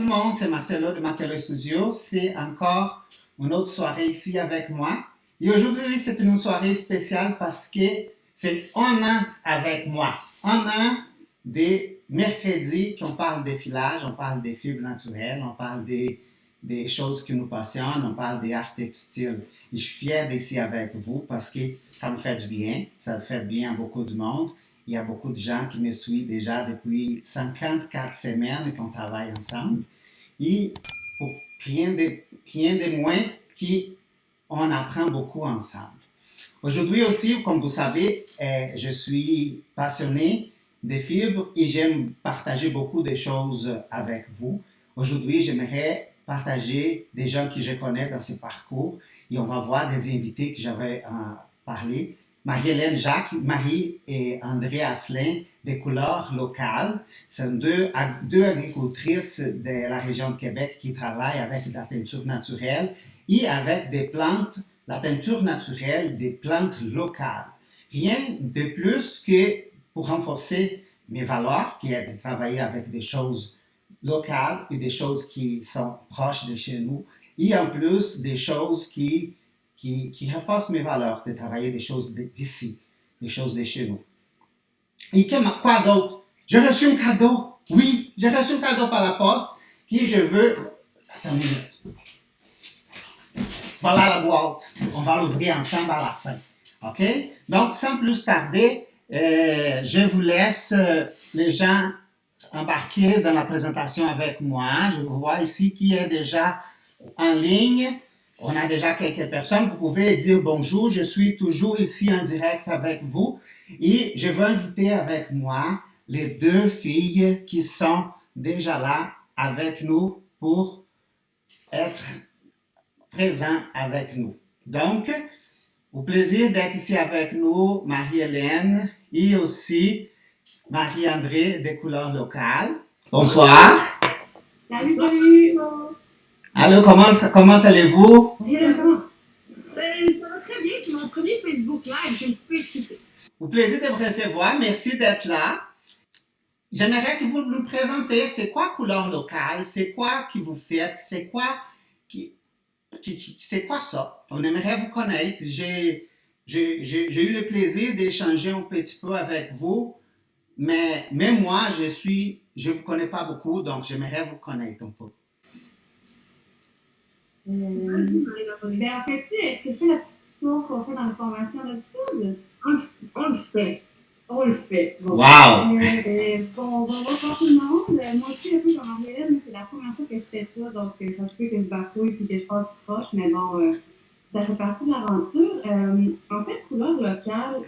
monde, c'est Marcelo de Marcelo Studio. C'est encore une autre soirée ici avec moi. Et aujourd'hui, c'est une soirée spéciale parce que c'est un an avec moi. Un an des mercredis qu'on parle des filages, on parle des fibres naturelles, on parle des choses qui nous passionnent, on parle des arts textiles. Et je suis fier d'être ici avec vous parce que ça me fait du bien, ça fait bien à beaucoup de monde. Il y a beaucoup de gens qui me suivent déjà depuis 54 semaines qu'on travaille ensemble. Et pour rien de moins qu'on apprend beaucoup ensemble. Aujourd'hui aussi, comme vous savez, je suis passionné des fibres et j'aime partager beaucoup de choses avec vous. Aujourd'hui, j'aimerais partager des gens que je connais dans ce parcours et on va voir des invités que j'avais parlé. Marie-Hélène Jacques, Marie et André Asselin, des couleurs locales. Ce sont deux agricultrices de la région de Québec qui travaillent avec de la teinture naturelle et avec des plantes, la teinture naturelle des plantes locales. Rien de plus que pour renforcer mes valeurs, qui est de travailler avec des choses locales et des choses qui sont proches de chez nous, et en plus des choses qui renforcent mes valeurs, de travailler des choses d'ici, des choses de chez nous. Et quoi d'autre? J'ai reçu un cadeau. Oui, j'ai reçu un cadeau par la poste qui je veux... Attends une minute. Voilà la boîte. On va l'ouvrir ensemble à la fin. OK? Donc, sans plus tarder, je vous laisse les gens embarquer dans la présentation avec moi. Je vous vois ici qui est déjà en ligne. On a déjà quelques personnes. Vous pouvez dire bonjour. Je suis toujours ici en direct avec vous. Et je veux inviter avec moi les deux filles qui sont déjà là avec nous pour être présents avec nous. Donc, au plaisir d'être ici avec nous, Marie-Hélène et aussi Marie-André des couleurs locales. Bonsoir. Salut, salut. Allô, comment allez-vous? Bien, comment? Ça va très bien, c'est mon premier Facebook Live, je suis un petit peu excitée. Au plaisir de vous recevoir, merci d'être là. J'aimerais que vous nous présentez, c'est quoi couleur locale, c'est quoi que vous faites, c'est quoi c'est quoi ça? On aimerait vous connaître. J'ai eu le plaisir d'échanger un petit peu avec vous, mais même moi, je vous connais pas beaucoup, donc j'aimerais vous connaître un peu. En fait, est-ce que je fais la petite histoire qu'on fait dans la formation d'habitude? On le fait. On le fait. Bon. Wow! Bonjour tout le monde. Moi aussi, un peu comme Marie-Hélène, c'est la première fois que je fais ça, donc ça se peut que je bafouille et que je passe proche, mais bon, ça fait partie de l'aventure. En fait, couleur locale,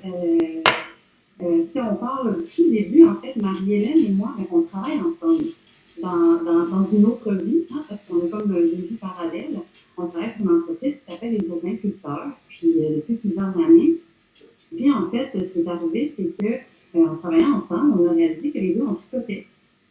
si on parle au tout début, en fait, Marie-Hélène et moi, on travaille ensemble dans une autre vie, hein, parce qu'on a comme une vie parallèle. On travaille pour une entreprise qui s'appelle les Urbainculteurs, puis depuis plusieurs années. Puis en fait, ce qui est arrivé, c'est que en travaillant ensemble, on a réalisé que les deux, on tricotait.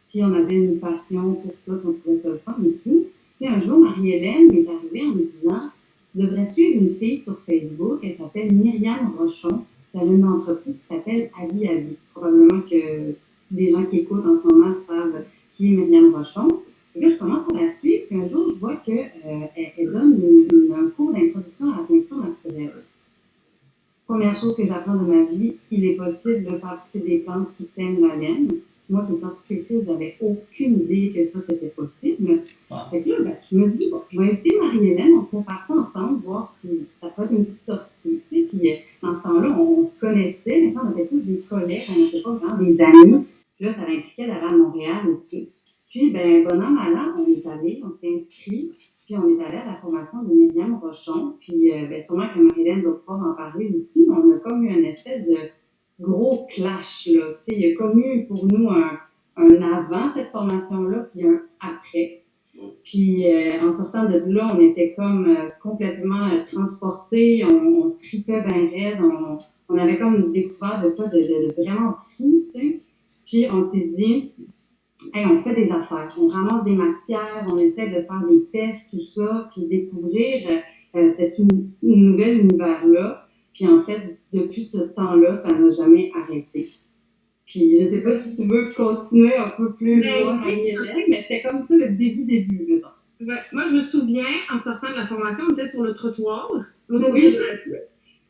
Puis on avait une passion pour ça, qu'on trouvait ça le fun et tout. Puis un jour, Marie-Hélène est arrivée en me disant « Tu devrais suivre une fille sur Facebook, elle s'appelle Myriam Rochon. Elle a une entreprise qui s'appelle Ali Ali. » Probablement que les gens qui écoutent en ce moment savent qui est Myriam Rochon. Et là, je commence à la suivre, puis un jour, je vois qu'elle donne un cours d'introduction à la peinture naturelle. Première chose que j'apprends de ma vie, il est possible de faire pousser des plantes qui teignent la laine. Moi, qui est horticultrice, j'avais aucune idée que ça, c'était possible. Fait que là, je me dis, bon, je vais inviter Marie-Hélène, on peut faire ça ensemble, voir si ça peut être une petite sortie. Puis, dans ce temps-là, on se connaissait, mais on était tous des collègues, on n'était pas vraiment des amis. Puis là, ça impliquait d'aller à Montréal aussi. Puis, bon an, mal an, on est allé, on s'est inscrit. Puis on est allé à la formation de Myriam Rochon. Puis sûrement que Marie-Hélène va pouvoir en parler aussi. On a comme eu une espèce de gros clash, là. Tu sais, il y a comme eu pour nous un avant cette formation-là, puis un après. Puis en sortant de là, on était comme complètement transportés, on tripait bien raide, on avait comme découvert de quoi de vraiment fou, tu sais. Puis on s'est dit... Hey, on fait des affaires, on ramasse des matières, on essaie de faire des tests, tout ça, puis découvrir cet nouvel univers-là. Puis en fait, depuis ce temps-là, ça n'a jamais arrêté. Puis je sais pas si tu veux continuer un peu plus loin, Oui, Marie-Hélène, mais c'était comme ça le début, mettons. moi, je me souviens, en sortant de la formation, on était sur le trottoir, l'autre Oui. côté de la rue.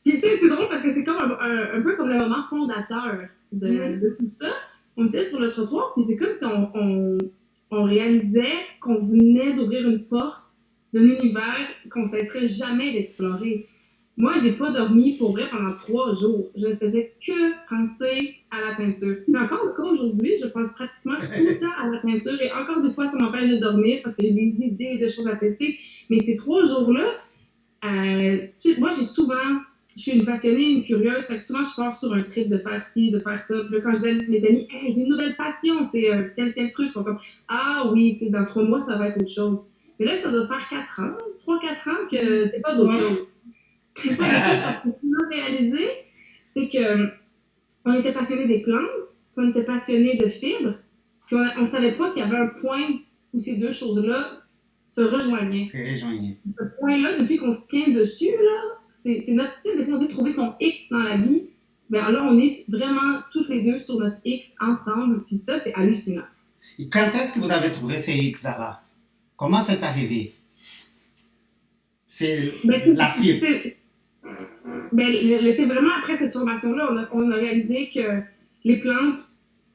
Puis, tu sais, c'est drôle parce que c'est comme un peu comme le moment fondateur de tout ça. On était sur le trottoir, puis c'est comme si on réalisait qu'on venait d'ouvrir une porte d'un univers qu'on ne cesserait jamais d'explorer. Moi, j'ai pas dormi pour vrai pendant 3 jours. Je ne faisais que penser à la peinture. C'est encore le cas aujourd'hui. Je pense pratiquement tout le temps à la peinture et encore des fois, ça m'empêche de dormir parce que j'ai des idées de choses à tester. Mais ces 3 jours-là, moi, je suis une passionnée, une curieuse. Fait que souvent, je pars sur un trip de faire ci, de faire ça. Puis là, quand je dis à mes amis, hey, j'ai une nouvelle passion, c'est tel truc, ils sont comme, ah oui, tu sais, dans 3 mois, ça va être autre chose. Mais là, ça doit faire 4 ans, 3-4 ans que c'est pas d'autre chose. C'est pas d'autre chose parce que ce qu'on a réalisé, c'est que on était passionnés des plantes, on était passionnés de fibres, puis on savait pas qu'il y avait un point où ces deux choses-là se rejoignaient. Ce point-là, depuis qu'on se tient dessus, là, c'est notre, tu sais, depuis qu'on dit trouver son X dans la vie, ben là, on est vraiment toutes les deux sur notre X ensemble, puis ça, c'est hallucinant. Et quand est-ce que vous avez trouvé ces X, Zara? Comment c'est arrivé? C'est la fibre. C'est vraiment après cette formation-là, on a réalisé que les plantes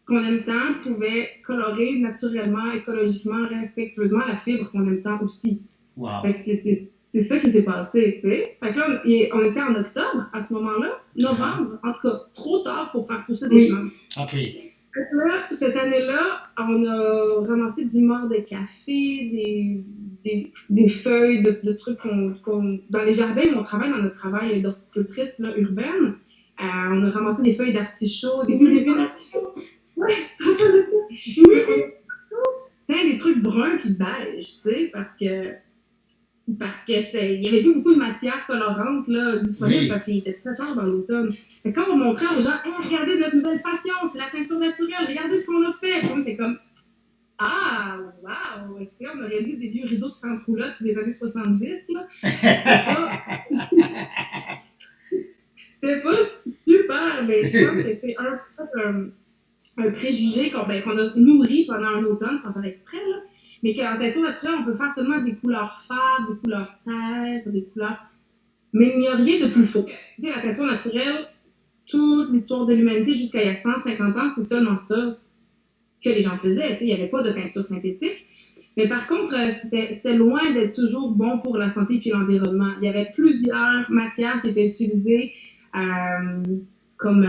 qu'on aime tant pouvaient colorer naturellement, écologiquement, respectueusement la fibre qu'on aime tant aussi. Wow. Fait que c'est ça qui s'est passé, tu sais. Fait que là, on était en octobre à ce moment-là, novembre, en tout cas, trop tard pour faire pousser des plantes. OK. Fait que là, cette année-là, on a ramassé du mort de café, des feuilles, de trucs dans les jardins, on travaille dans notre travail d'horticultrice là, urbaine. On a ramassé des feuilles d'artichaut, des trucs d'artichaut. Ouais, ça fait ça. Oui, des trucs bruns puis beige, tu sais, parce que il y avait plus beaucoup de matière colorante là, disponible parce qu'il était très tard dans l'automne. Fait que quand on montrait aux gens, hey, regardez notre nouvelle passion, c'est la peinture naturelle, regardez ce qu'on a fait. Puis on était comme, ah, waouh, tu sais, on a réalisé des vieux rideaux de peintre-roulotte des années 70 là. C'était pas super, mais je pense que c'est un préjugé qu'on a nourri pendant un automne, sans faire exprès, là. Mais qu'en peinture naturelle, on peut faire seulement des couleurs fades, des couleurs terre, des couleurs. Mais il n'y a rien de plus faux. Tu sais, la peinture naturelle, toute l'histoire de l'humanité jusqu'à il y a 150 ans, c'est seulement ça que les gens faisaient. Tu sais, il n'y avait pas de peinture synthétique. Mais par contre, c'était loin d'être toujours bon pour la santé et l'environnement. Il y avait plusieurs matières qui étaient utilisées, comme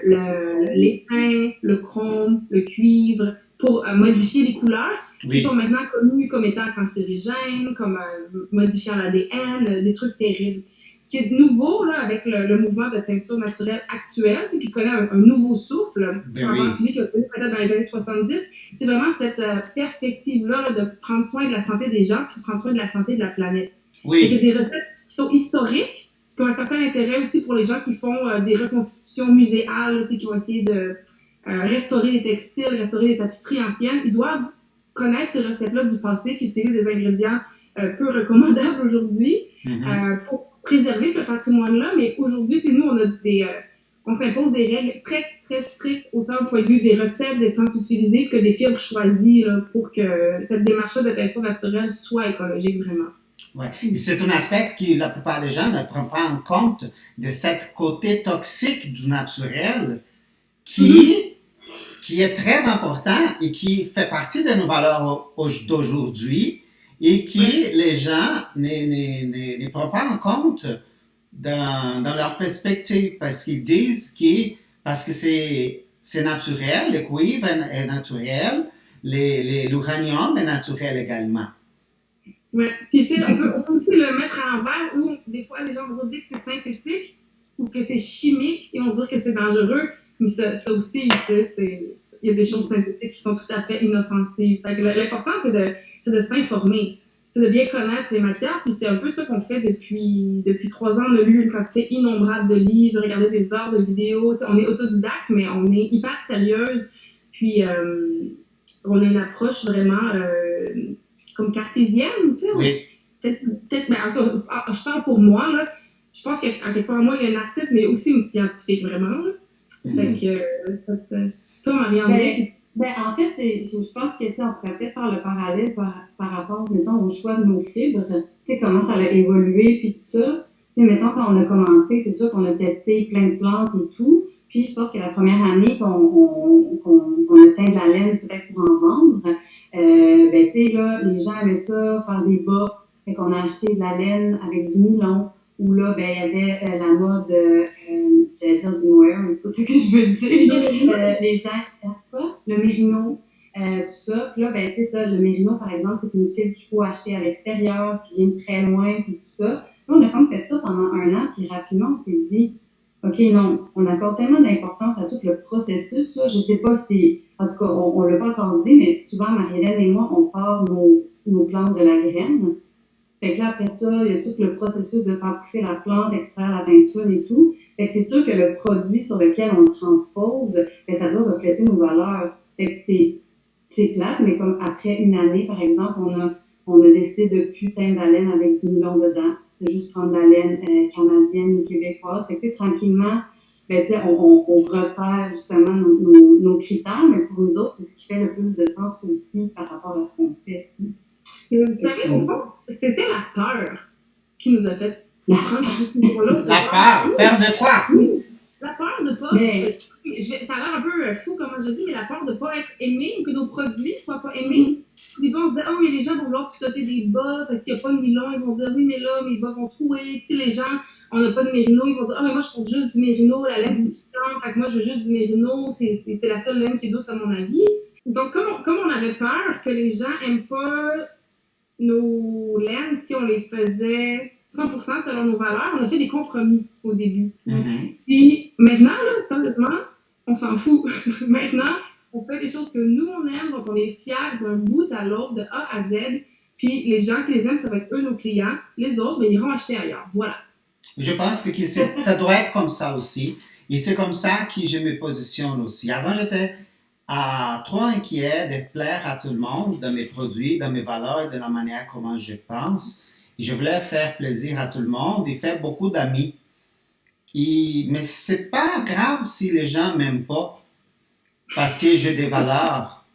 l'étain, le chrome, le cuivre, pour modifier les couleurs, qui sont maintenant connus comme étant cancérigènes, comme modifiant l'ADN, des trucs terribles. Ce qui est nouveau là, avec le mouvement de teinture naturelle actuel, qui connaît un nouveau souffle, celui qui a connu peut-être dans les années 70, c'est vraiment cette perspective-là là, de prendre soin de la santé des gens puis prendre soin de la santé de la planète. Oui. Il y a des recettes qui sont historiques, qui ont un certain intérêt aussi pour les gens qui font des reconstitutions muséales, qui vont essayer de restaurer les textiles, restaurer les tapisseries anciennes. Ils doivent connaître ces recettes-là du passé qui utilisent des ingrédients peu recommandables aujourd'hui pour préserver ce patrimoine-là. Mais aujourd'hui, nous, on s'impose des règles très, très strictes, autant au point de vue des recettes, des plantes utilisées que des fibres choisies là, pour que cette démarche-là de peinture naturelle soit écologique vraiment. Oui, et c'est un aspect que la plupart des gens ne prennent pas en compte de ce côté toxique du naturel qui est très important et qui fait partie de nos valeurs d'aujourd'hui et qui les gens ne prennent pas en compte dans leur perspective parce qu'ils disent parce que c'est naturel, le cuivre est naturel, l'uranium est naturel également. Ouais. Puis tu sais, on peut aussi le mettre à l'envers où des fois les gens vont dire que c'est synthétique ou que c'est chimique et vont dire que c'est dangereux. Mais ça aussi, tu sais, il y a des choses synthétiques qui sont tout à fait inoffensives. Fait que l'important, c'est de s'informer, c'est de bien connaître les matières. Puis c'est un peu ça qu'on fait depuis 3 ans. On a lu une quantité innombrable de livres, regardé des heures de vidéos. Tu sais, on est autodidacte, mais on est hyper sérieuse. Puis on a une approche vraiment comme cartésienne, tu sais. Oui. Peut-être, mais en tout cas, je parle pour moi, là. Je pense qu'à quelque part, moi, il y a un artiste, mais aussi une scientifique, vraiment, là. Fait que Toi, Marie-André, En fait, je pense que, tu sais, on pourrait peut-être faire le parallèle par rapport, mettons, au choix de nos fibres. Tu sais, comment ça a évolué, puis tout ça. Tu sais, mettons, quand on a commencé, c'est sûr qu'on a testé plein de plantes et tout. Puis, je pense que la première année qu'on a teint de la laine, peut-être pour en vendre, tu sais, là, les gens aimaient ça, faire des bas. Fait qu'on a acheté de la laine avec du nylon. Où là, il y avait la mode, j'allais dire du mohair, mais c'est pas ça que je veux dire. Les gens, quoi? Le mérino, tout ça. Puis là, tu sais ça, le mérino, par exemple, c'est une fibre qu'il faut acheter à l'extérieur, qui vient de très loin, puis tout ça. Là, on a comme fait ça pendant un an, puis rapidement, on s'est dit, OK, non, on accorde tellement d'importance à tout le processus, là. Je sais pas si, en tout cas, on l'a pas encore dit, mais souvent, Marie-Hélène et moi, on part nos plantes de la graine. Fait que là, après ça, il y a tout le processus de faire pousser la plante, extraire la peinture et tout. Fait que c'est sûr que le produit sur lequel on transpose, ça doit refléter nos valeurs. Fait que c'est plate, mais comme après une année, par exemple, on a décidé de plus teindre la laine avec du nylon dedans, de juste prendre la laine canadienne ou québécoise. Fait que, tu sais, tranquillement, tu sais, on resserre justement nos critères, mais pour nous autres, c'est ce qui fait le plus de sens aussi par rapport à ce qu'on fait, tu sais. vous savez, au fond, c'était la peur qui nous a fait prendre ce niveau-là. La peur? Peur de quoi? Oui, la peur de pas. Mais, Ça a l'air un peu fou, comment je dis, mais la peur de pas être aimé ou que nos produits soient pas aimés. Au début, on se disait, oh, mais les gens vont vouloir piloter des bas, parce qu'il n'y a pas de nylon, ils vont dire, oui, mais là, mes bas vont trouer. Si les gens, on n'a pas de mérino, ils vont dire, oh, mais moi, je porte juste du mérino, la laine, c'est piquant, fait que moi, je veux juste du mérino, c'est la seule laine qui est douce à mon avis. Donc, comme on avait peur que les gens aiment pas nos laines, si on les faisait 100% selon nos valeurs, on a fait des compromis au début. Puis maintenant, là, honnêtement, on s'en fout. Maintenant, on fait des choses que nous, on aime, dont on est fiers d'un bout à l'autre, de A à Z. Puis les gens qui les aiment, ça va être eux, nos clients. Les autres, ben, ils iront acheter ailleurs. Voilà. Je pense que ça doit être comme ça aussi. Et c'est comme ça que je me positionne aussi. Avant, j'étais trop inquiet de plaire à tout le monde de mes produits, de mes valeurs et de la manière comment je pense. Et je voulais faire plaisir à tout le monde et faire beaucoup d'amis. Mais c'est pas grave si les gens m'aiment pas parce que j'ai des valeurs.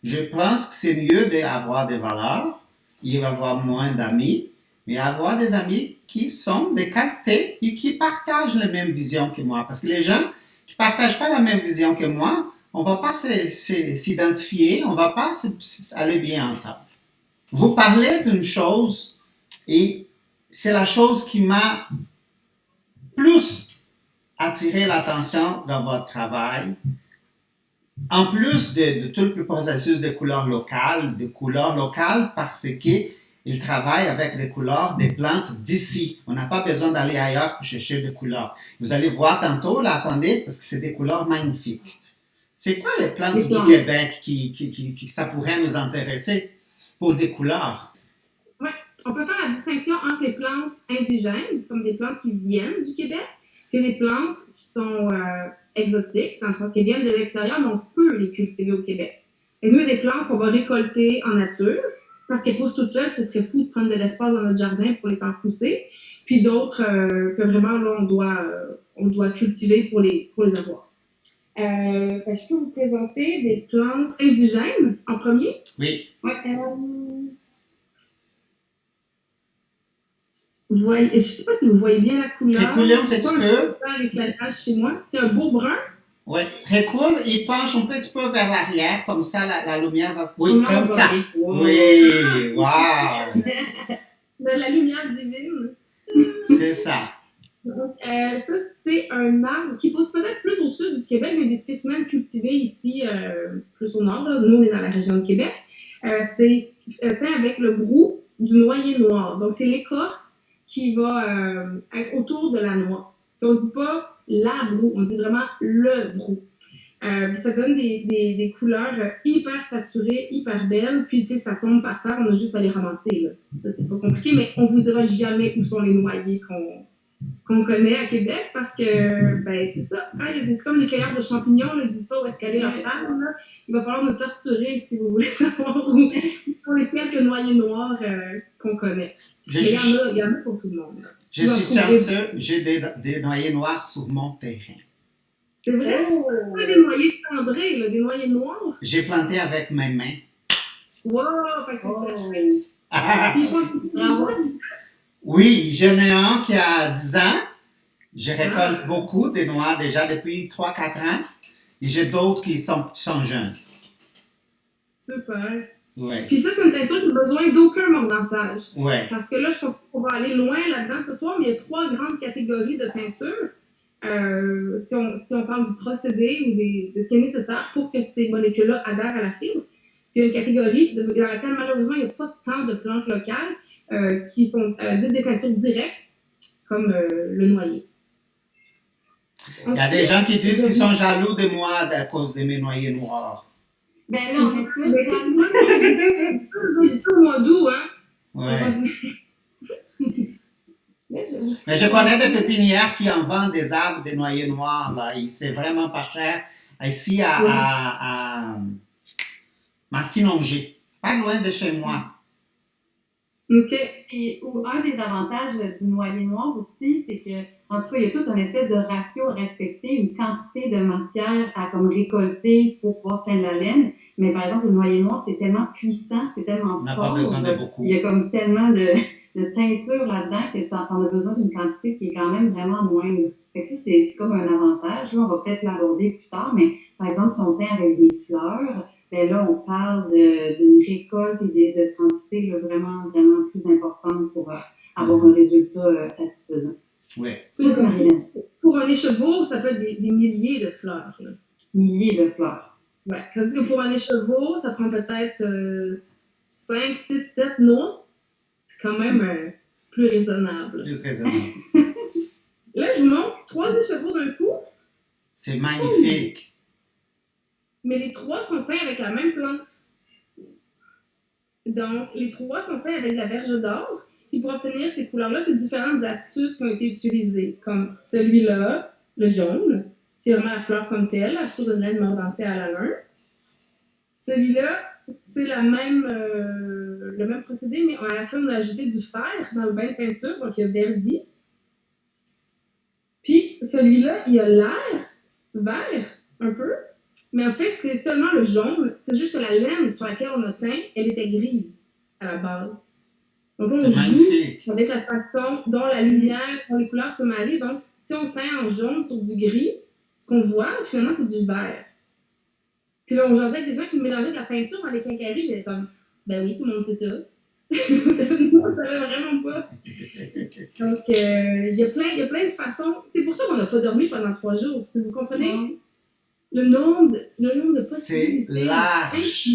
Je pense que c'est mieux d'avoir des valeurs et avoir moins d'amis, mais avoir des amis qui sont de qualité et qui partagent la même vision que moi. Parce que les gens qui ne partagent pas la même vision que moi, on ne va pas s'identifier, on ne va pas aller bien ensemble. Vous parlez d'une chose et c'est la chose qui m'a plus attiré l'attention dans votre travail. En plus de tout le processus de couleurs locales parce qu'il travaille avec des couleurs des plantes d'ici. On n'a pas besoin d'aller ailleurs pour chercher des couleurs. Vous allez voir tantôt, là, attendez, parce que c'est des couleurs magnifiques. C'est quoi les plantes du Québec qui ça pourrait nous intéresser pour des couleurs? Oui, on peut faire la distinction entre les plantes indigènes, comme des plantes qui viennent du Québec, et les plantes qui sont exotiques, dans le sens qu'elles viennent de l'extérieur, mais on peut les cultiver au Québec. Et nous, il y a des plantes qu'on va récolter en nature, parce qu'elles poussent toutes seules, ce serait fou de prendre de l'espace dans notre jardin pour les faire pousser, puis d'autres que vraiment, là, on doit cultiver pour les avoir. Je peux vous présenter des plantes indigènes en premier. Oui. Ouais, je ne sais pas si vous voyez bien la couleur. Récoulez un petit peu. Avec la tache chez moi. C'est un beau brun. Oui, récoule et penche un petit peu vers l'arrière, comme ça la lumière va... Oui, comme ça. Oui, wow. La lumière divine. C'est ça. Donc, ça, c'est un arbre qui pousse peut-être plus au sud du Québec, mais des spécimens cultivés ici, plus au nord. Là. Nous, on est dans la région de Québec. C'est teint avec le brou du noyer noir. Donc, c'est l'écorce qui va être autour de la noix. Puis on ne dit pas la broue, on dit vraiment le brou. Ça donne des couleurs hyper saturées, hyper belles. Puis, tu sais, ça tombe par terre, on a juste à les ramasser. Là. Ça, c'est pas compliqué, mais on vous dira jamais où sont les noyers qu'on connaît à Québec parce que, ben, c'est ça. Hein, c'est comme les cueilleurs de champignons, ne disent pas où est-ce qu'elle est leur table. Là. Il va falloir nous torturer si vous voulez savoir où sont les quelques noyers noirs qu'on connaît. Mais il y en a pour tout le monde. Là. Je suis chanceux, j'ai des noyers noirs sur mon terrain. C'est vrai? Oh! Pas des noyers cendrés, là, des noyers noirs. J'ai planté avec mes mains. Wow! Fait que Oh! c'est ça. Puis, Bravo! Oui, j'en ai un qui a 10 ans. Je récolte beaucoup de noix déjà depuis 3-4 ans. Et j'ai d'autres qui sont jeunes. super. Oui, Puis ça, c'est une teinture qui n'a besoin d'aucun mordançage. oui. Parce que là, je pense qu'on va aller loin là-dedans ce soir, mais il y a 3 grandes catégories de teinture. Si on parle du procédé ou de ce qui est nécessaire pour que ces molécules-là adhèrent à la fibre. Puis il y a une catégorie dans laquelle, malheureusement, il n'y a pas tant de plantes locales qui sont dites des teintures directes, comme le noyer. Il y a des gens qui disent qu'ils sont jaloux de moi à cause de mes noyers noirs. Ben là, on est plus Mais calme. c'est au mois d'août, hein? Oui. Mais Mais je connais des pépinières qui en vendent des arbres de noyers noirs. Là. Et c'est vraiment pas cher. Ici à Masquinongé, pas loin de chez moi. OK. Puis, un des avantages du noyer noir aussi, c'est que, en tout cas, il y a tout un espèce de ratio à respecter, une quantité de matière à comme récolter pour pouvoir teindre la laine. Mais par exemple, le noyer noir, c'est tellement puissant, c'est tellement On n'a fort. pas besoin de beaucoup. Il y a comme tellement de teinture là-dedans que t'en as besoin d'une quantité qui est quand même vraiment moindre. Fait que ça, c'est comme un avantage. Là, on va peut-être l'aborder plus tard, mais par exemple, si on teint avec des fleurs, ben là, on parle d'une récolte et de quantité là, vraiment, vraiment plus importante pour avoir un résultat satisfaisant. Oui. Vas-y, Marilyn. Pour un écheveau, ça peut être des milliers de fleurs. Là. Milliers de fleurs. Ouais. Tandis que pour un écheveau, ça prend peut-être 5, 6, 7 noix. C'est quand même plus raisonnable. Plus raisonnable. Là, je vous montre 3 écheveaux d'un coup, C'est magnifique. mais les 3 sont peints avec la même plante. Donc, les 3 sont peints avec de la verge d'or. Et pour obtenir ces couleurs-là, c'est différentes astuces qui ont été utilisées, comme celui-là, le jaune. C'est vraiment la fleur comme telle, la fleur de laine mordancée à la lin. Celui-là, c'est le même procédé, mais à la fin, on a ajouté du fer dans le bain de peinture, donc il y a verdi. Puis, celui-là, il a l'air vert, un peu, mais en fait, c'est seulement le jaune. C'est juste que la laine sur laquelle on a teint, elle était grise à la base. Donc, on C'est joue magnifique. avec la façon dont la lumière, dont les couleurs se marient. Donc, si on teint en jaune sur du gris, ce qu'on voit, finalement, c'est du vert. Puis là, on j'entends des gens qui mélangeaient de la peinture dans les quincailleries, mais comme, ben oui, tout le monde sait ça. Nous, on savait vraiment pas. Donc, il y a plein de façons. C'est pour ça qu'on n'a pas dormi pendant 3 jours. Si vous comprenez le nombre de possibilités. C'est large.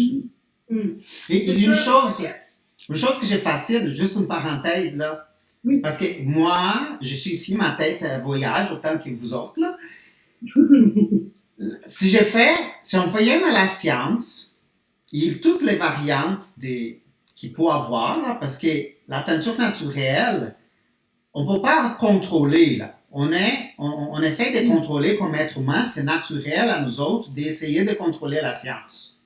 Mm. Et une chose que j'ai facile, juste une parenthèse là, Oui. parce que moi, je suis ici, ma tête voyage autant que vous autres là. Si on voyait dans la science, il y a toutes les variantes qu'il peut avoir là, parce que la teinture naturelle, on ne peut pas contrôler là. On essaie de contrôler comme être humain, c'est naturel à nous autres d'essayer de contrôler la science.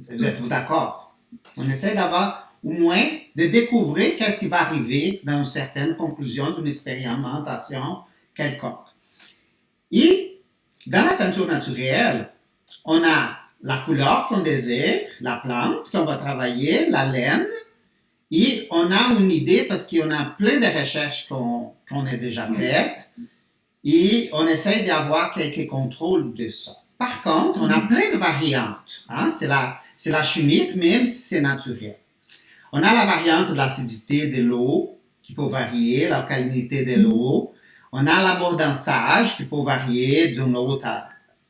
Êtes-vous d'accord? On essaie d'avoir, au moins, de découvrir qu'est-ce qui va arriver dans une certaine conclusion d'une expérimentation quelconque. Et, dans la teinture naturelle, on a la couleur qu'on désire, la plante qu'on va travailler, la laine, et on a une idée parce qu'on a plein de recherches qu'on a déjà faites, et on essaie d'avoir quelques contrôles de ça. Par contre, on a plein de variantes. Hein? C'est la chimique, même si c'est naturel. On a la variante de l'acidité de l'eau, qui peut varier, l'alcalinité de l'eau. On a l'amordançage, qui peut varier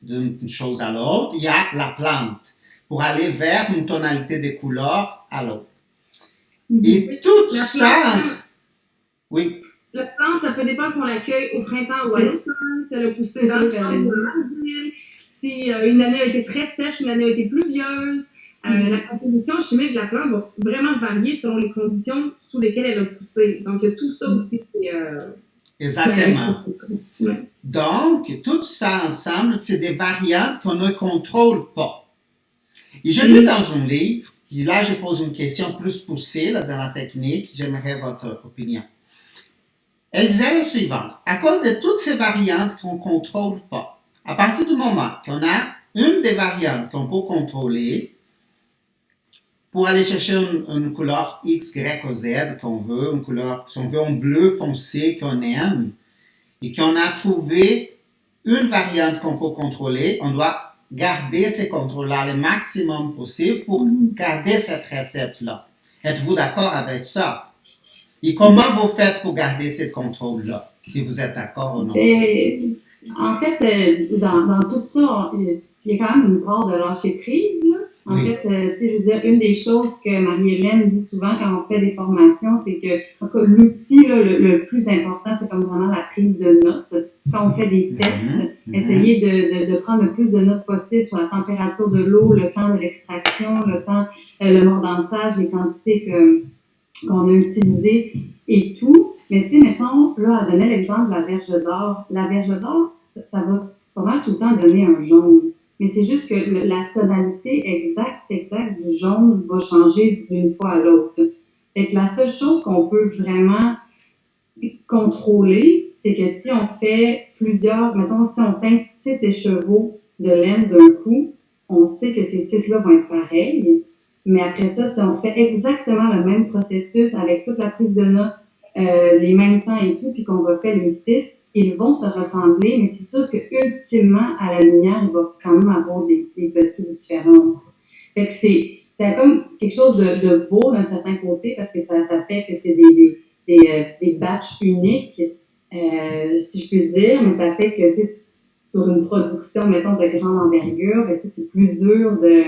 d'une chose à l'autre. Il y a la plante, pour aller vers une tonalité de couleur à l'autre. Et tout ça... Oui. La plante, ça peut dépendre si on l'accueille au printemps ou à l'automne, si elle a poussé dans le centre de l'argile, si une année a été très sèche, une année a été pluvieuse. La composition chimique de la plante va vraiment varier selon les conditions sous lesquelles elle a poussé. Donc, tout ça aussi, Exactement. Ouais. Donc, tout ça ensemble, c'est des variantes qu'on ne contrôle pas. Et je lis dans un livre, et là, je pose une question plus poussée là, dans la technique, j'aimerais votre opinion. Elle disait le suivant: à cause de toutes ces variantes qu'on ne contrôle pas, À partir du moment qu'on a une des variantes qu'on peut contrôler pour aller chercher une couleur X, Y ou Z qu'on veut, une couleur, si on veut un bleu foncé qu'on aime, et qu'on a trouvé une variante qu'on peut contrôler, on doit garder ces contrôles-là le maximum possible pour garder cette recette-là. Êtes-vous d'accord avec ça? Et comment vous faites pour garder ces contrôles-là, si vous êtes d'accord ou non? En fait, dans tout ça, il y a quand même une part de lâcher prise, là. En Oui. fait, tu sais, je veux dire, une des choses que Marie-Hélène dit souvent quand on fait des formations, c'est que, en tout cas, l'outil là, le plus important, c'est comme vraiment la prise de notes. Quand on fait des tests, essayer de prendre le plus de notes possible sur la température de l'eau, le temps de l'extraction, le temps, le mordançage, les quantités qu'on a utilisées et tout. Mais tu sais, mettons, là, elle donnait l'exemple de la verge d'or. La verge d'or, ça va pas mal tout le temps donner un jaune. Mais c'est juste que la tonalité exacte du jaune va changer d'une fois à l'autre. Fait que la seule chose qu'on peut vraiment contrôler, c'est que si on fait plusieurs, mettons, si on teint 6 écheveaux de laine d'un coup, on sait que ces 6-là vont être pareils. Mais après ça, si on fait exactement le même processus avec toute la prise de notes, les mêmes temps et tout, puis qu'on refait les 6, ils vont se ressembler, mais c'est sûr que ultimement, à la lumière, il va quand même avoir des petites différences. Fait que c'est comme quelque chose de beau d'un certain côté, parce que ça fait que c'est des batchs uniques, si je puis dire, mais ça fait que, tu sais, sur une production, mettons, de grande envergure, ben, tu sais, c'est plus dur de...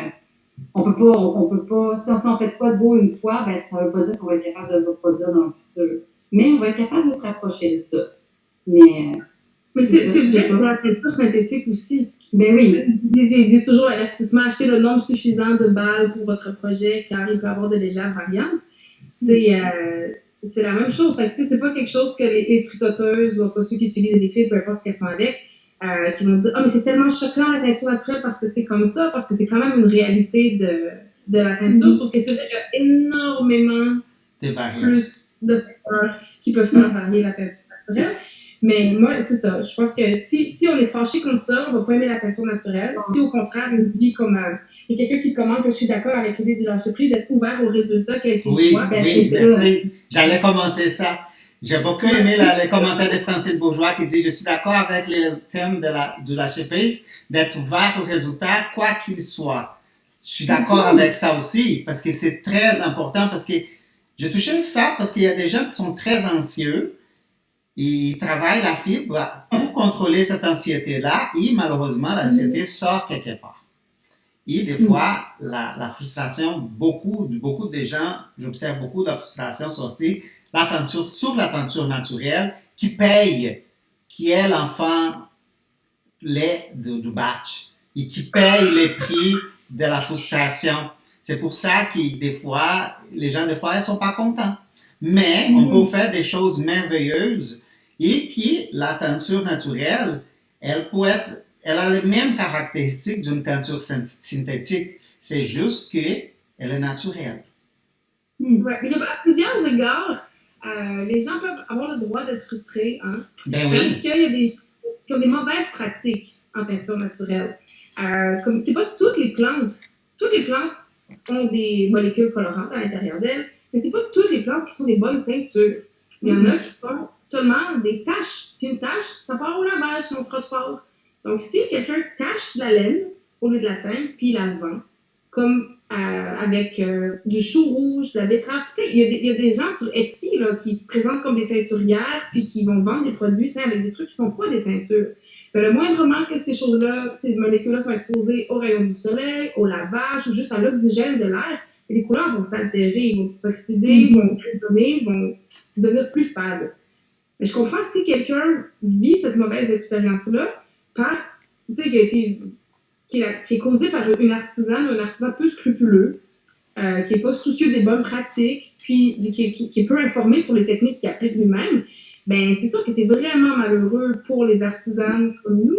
On peut pas, si on fait quoi de beau une fois, ben, ça veut pas dire qu'on va être capable de le reproduire dans le futur. Mais on va être capable de se rapprocher de ça. Mais c'est vrai pour la peinture synthétique aussi. Ben oui. Ils disent toujours l'avertissement, achetez le nombre suffisant de balles pour votre projet, car il peut y avoir de légères variantes. C'est la même chose. Fait que, c'est pas quelque chose que les tricoteuses ou entre ceux qui utilisent les fils, peu importe ce qu'elles font avec, qui vont dire, mais c'est tellement choquant la teinture naturelle parce que c'est comme ça, parce que c'est quand même une réalité de la teinture, sauf que c'est vrai qu'il y a énormément plus de facteurs qui peuvent faire varier la teinture naturelle. Mais moi, c'est ça. Je pense que si on est fâché comme ça, on va pas aimer la teinture naturelle. Si au contraire, une vie comme il y a quelqu'un qui commande que je suis d'accord avec l'idée du lâcher prise, d'être ouvert aux résultats quel qu'il soit, ben oui, merci. J'allais commenter ça. J'ai beaucoup aimé les commentaires de Francine Bourgeois qui dit « Je suis d'accord avec le thème de lâcher prise, d'être ouvert aux résultats, quoi qu'il soit. » Je suis d'accord avec ça aussi, parce que c'est très important, parce que j'ai touché ça, parce qu'il y a des gens qui sont très anxieux, ils travaillent la fibre pour contrôler cette anxiété-là, et malheureusement, l'anxiété sort quelque part. Et des fois, la frustration, beaucoup de gens, j'observe beaucoup de frustration sortie sur la teinture naturelle qui paye, qui est l'enfant lait du batch et qui paye les prix de la frustration. C'est pour ça que des fois, les gens, des fois, ils sont pas contents. Mais on peut faire des choses merveilleuses et que la teinture naturelle, elle a les mêmes caractéristiques d'une teinture synthétique. C'est juste qu'elle est naturelle. Ouais, mais à plusieurs égards, les gens peuvent avoir le droit d'être frustrés, hein? Ben oui. Parce qu'il y a des gens qui ont des mauvaises pratiques en teinture naturelle. Comme c'est pas toutes les plantes ont des molécules colorantes à l'intérieur d'elles, mais c'est pas toutes les plantes qui sont des bonnes teintures. Il y en a qui sont seulement des taches. Puis une tache, ça part au lavage si on frotte fort. Donc si quelqu'un tache de la laine au lieu de la teinte, puis il la vend, comme avec du chou rouge, de la betterave. Il y a des gens sur Etsy là, qui se présentent comme des teinturières puis qui vont vendre des produits avec des trucs qui sont pas des teintures. Mais le moindrement que ces choses-là, ces molécules-là sont exposées aux rayons du soleil, au lavage ou juste à l'oxygène de l'air, et les couleurs vont s'altérer, vont s'oxyder, vont grisonner, vont devenir plus fades. Mais je comprends si quelqu'un vit cette mauvaise expérience-là par, tu sais, qui est causé par une artisane ou un artisan peu scrupuleux, qui n'est pas soucieux des bonnes pratiques, puis qui est peu informé sur les techniques qu'il applique lui-même, ben c'est sûr que c'est vraiment malheureux pour les artisanes comme nous,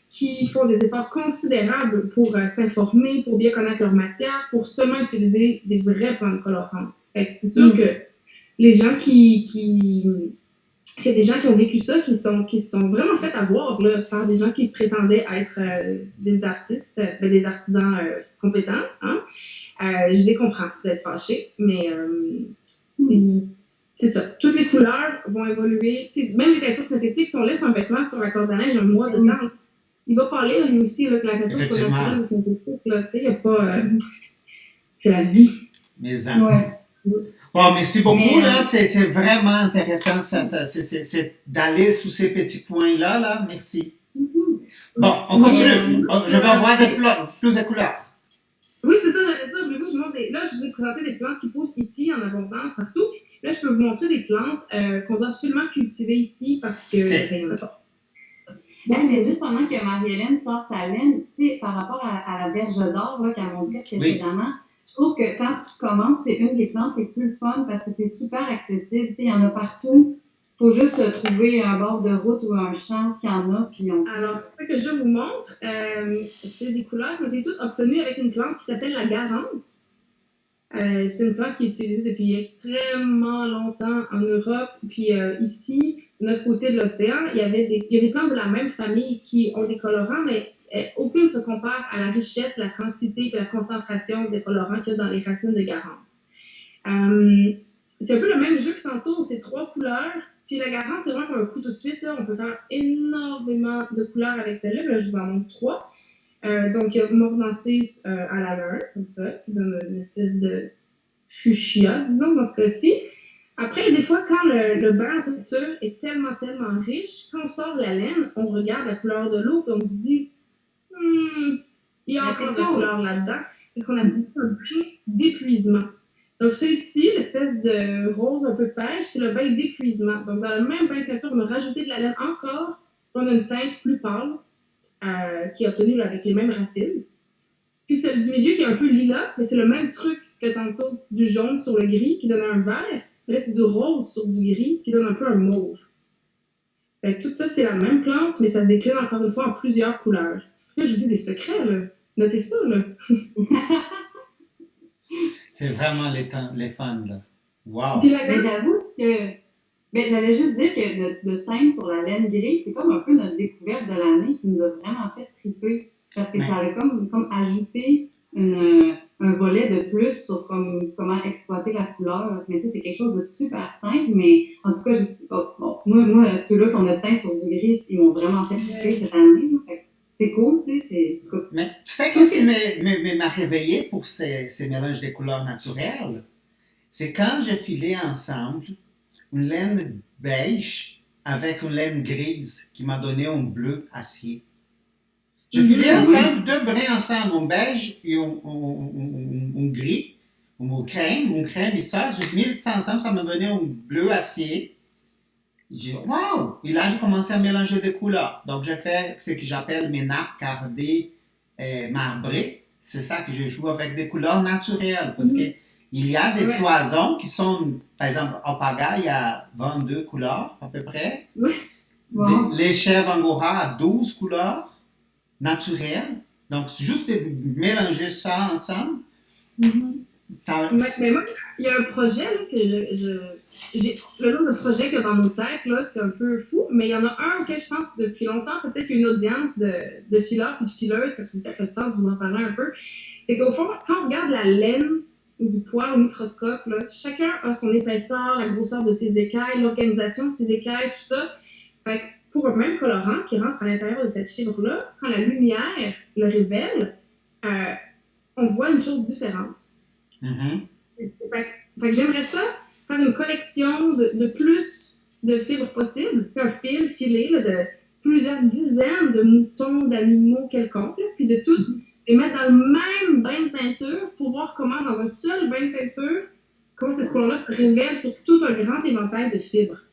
qui font des efforts considérables pour s'informer, pour bien connaître leur matière, pour seulement utiliser des vraies plantes colorantes. Fait que c'est sûr que les gens qui il y a des gens qui ont vécu ça, qui se sont vraiment fait avoir là, par des gens qui prétendaient être des artistes, des artisans compétents. Hein? Je les comprends d'être fâchés, mais c'est ça. Toutes les couleurs vont évoluer. T'sais, même les teintures synthétiques, si on laisse un vêtement sur la corde à neige un mois de temps, il va parler lui aussi là, que la teinture soit naturelle ou synthétique. Là, il y a pas, c'est la vie. Mais bon, merci beaucoup. Là, c'est vraiment intéressant c'est d'aller sous ces petits points-là. Là. Merci. Bon, on continue. Je vais avoir plus de couleurs. Oui, c'est ça, j'allais dire. Je montre là, je vous ai présenté des plantes qui poussent ici en abondance partout. Là, je peux vous montrer des plantes qu'on doit absolument cultiver ici parce que il y en a pas. Mais juste pendant que Marie-Hélène sort sa laine, tu sais, par rapport à la verge d'or qu'elle montrait précédemment, je trouve que quand tu commences, c'est une des plantes les plus fun parce que c'est super accessible. Tu sais, il y en a partout. Il faut juste trouver un bord de route ou un champ qui en a. Puis Alors, ce que je vous montre, c'est des couleurs qui ont été toutes obtenues avec une plante qui s'appelle la garance. C'est une plante qui est utilisée depuis extrêmement longtemps en Europe. Puis ici, de notre côté de l'océan, il y a des plantes de la même famille qui ont des colorants, mais aucune ne se compare à la richesse, la quantité et la concentration des colorants qu'il y a dans les racines de garance. C'est un peu le même jeu que tantôt, c'est 3 couleurs. Puis la garance, c'est vraiment comme un couteau suisse. Là. On peut faire énormément de couleurs avec celle-là. Là, je vous en montre 3. Donc, il y a mordancé à la main, comme ça, qui donne une espèce de fuchsia, disons, dans ce cas-ci. Après, des fois, quand le bain en teinture est tellement, tellement riche, quand on sort de la laine, on regarde la couleur de l'eau et on se dit, il y a encore de la couleur là-dedans. C'est ce qu'on appelle un bain d'épuisement. Donc, c'est ici, l'espèce de rose un peu pêche, c'est le bain d'épuisement. Donc, dans le même bain de teinture, on a rajouté de la laine encore, on a une teinte plus pâle. Qui est obtenu là, avec les mêmes racines. Puis celle du milieu qui est un peu lilas, mais c'est le même truc que tantôt, du jaune sur le gris qui donne un vert. Là, c'est du rose sur du gris qui donne un peu un mauve. Fait que tout ça, c'est la même plante, mais ça se décline encore une fois en plusieurs couleurs. Là, je vous dis des secrets, là. Notez ça, là. C'est vraiment les fans, là. Wow! Mais j'avoue que... Mais j'allais juste dire que de teindre sur la laine grise, c'est comme un peu notre découverte de l'année qui nous a vraiment fait triper. Parce que ça a comme ajouté un volet de plus sur comment exploiter la couleur. Mais ça, c'est quelque chose de super simple. Mais en tout cas, moi, ceux-là qu'on a teints sur du gris, ils m'ont vraiment fait triper cette année. C'est cool, tu sais. Mais tu sais qu'est-ce qui m'a réveillé pour ces mélanges de couleurs naturelles? C'est quand j'ai filé ensemble une laine beige avec une laine grise qui m'a donné un bleu acier. J'ai filé ensemble 2 brins ensemble, un beige et un gris, un crème et ça. J'ai mis ça ensemble, ça m'a donné un bleu acier. J'ai dit, wow! Et là, j'ai commencé à mélanger des couleurs. Donc, j'ai fait ce que j'appelle mes nappes cardées marbrées. C'est ça que je joue avec des couleurs naturelles parce que il y a des toisons qui sont, par exemple, Opaga, il y a 22 couleurs à peu près. Les chèvres Angora à 12 couleurs naturelles. Donc, c'est juste de mélanger ça ensemble. Ça... Mais moi, il y a un projet là, que j'ai le nom de projet que dans nos têtes, là, c'est un peu fou, mais il y en a un auquel je pense depuis longtemps, peut-être qu'une audience de fileurs et de fileuses, ça peut-être le temps de vous en parler un peu. C'est qu'au fond, quand on regarde la laine du poil au microscope, là, chacun a son épaisseur, la grosseur de ses écailles, l'organisation de ses écailles, tout ça. Fait que pour un même colorant qui rentre à l'intérieur de cette fibre-là, quand la lumière le révèle, on voit une chose différente. Fait que j'aimerais ça, faire une collection de plus de fibres possibles. C'est un filé là, de plusieurs dizaines de moutons, d'animaux quelconques, là, puis de toutes les mettre dans le même bain de teinture pour voir comment, dans un seul bain de teinture, comment cette couleur-là se révèle sur tout un grand éventail de fibres.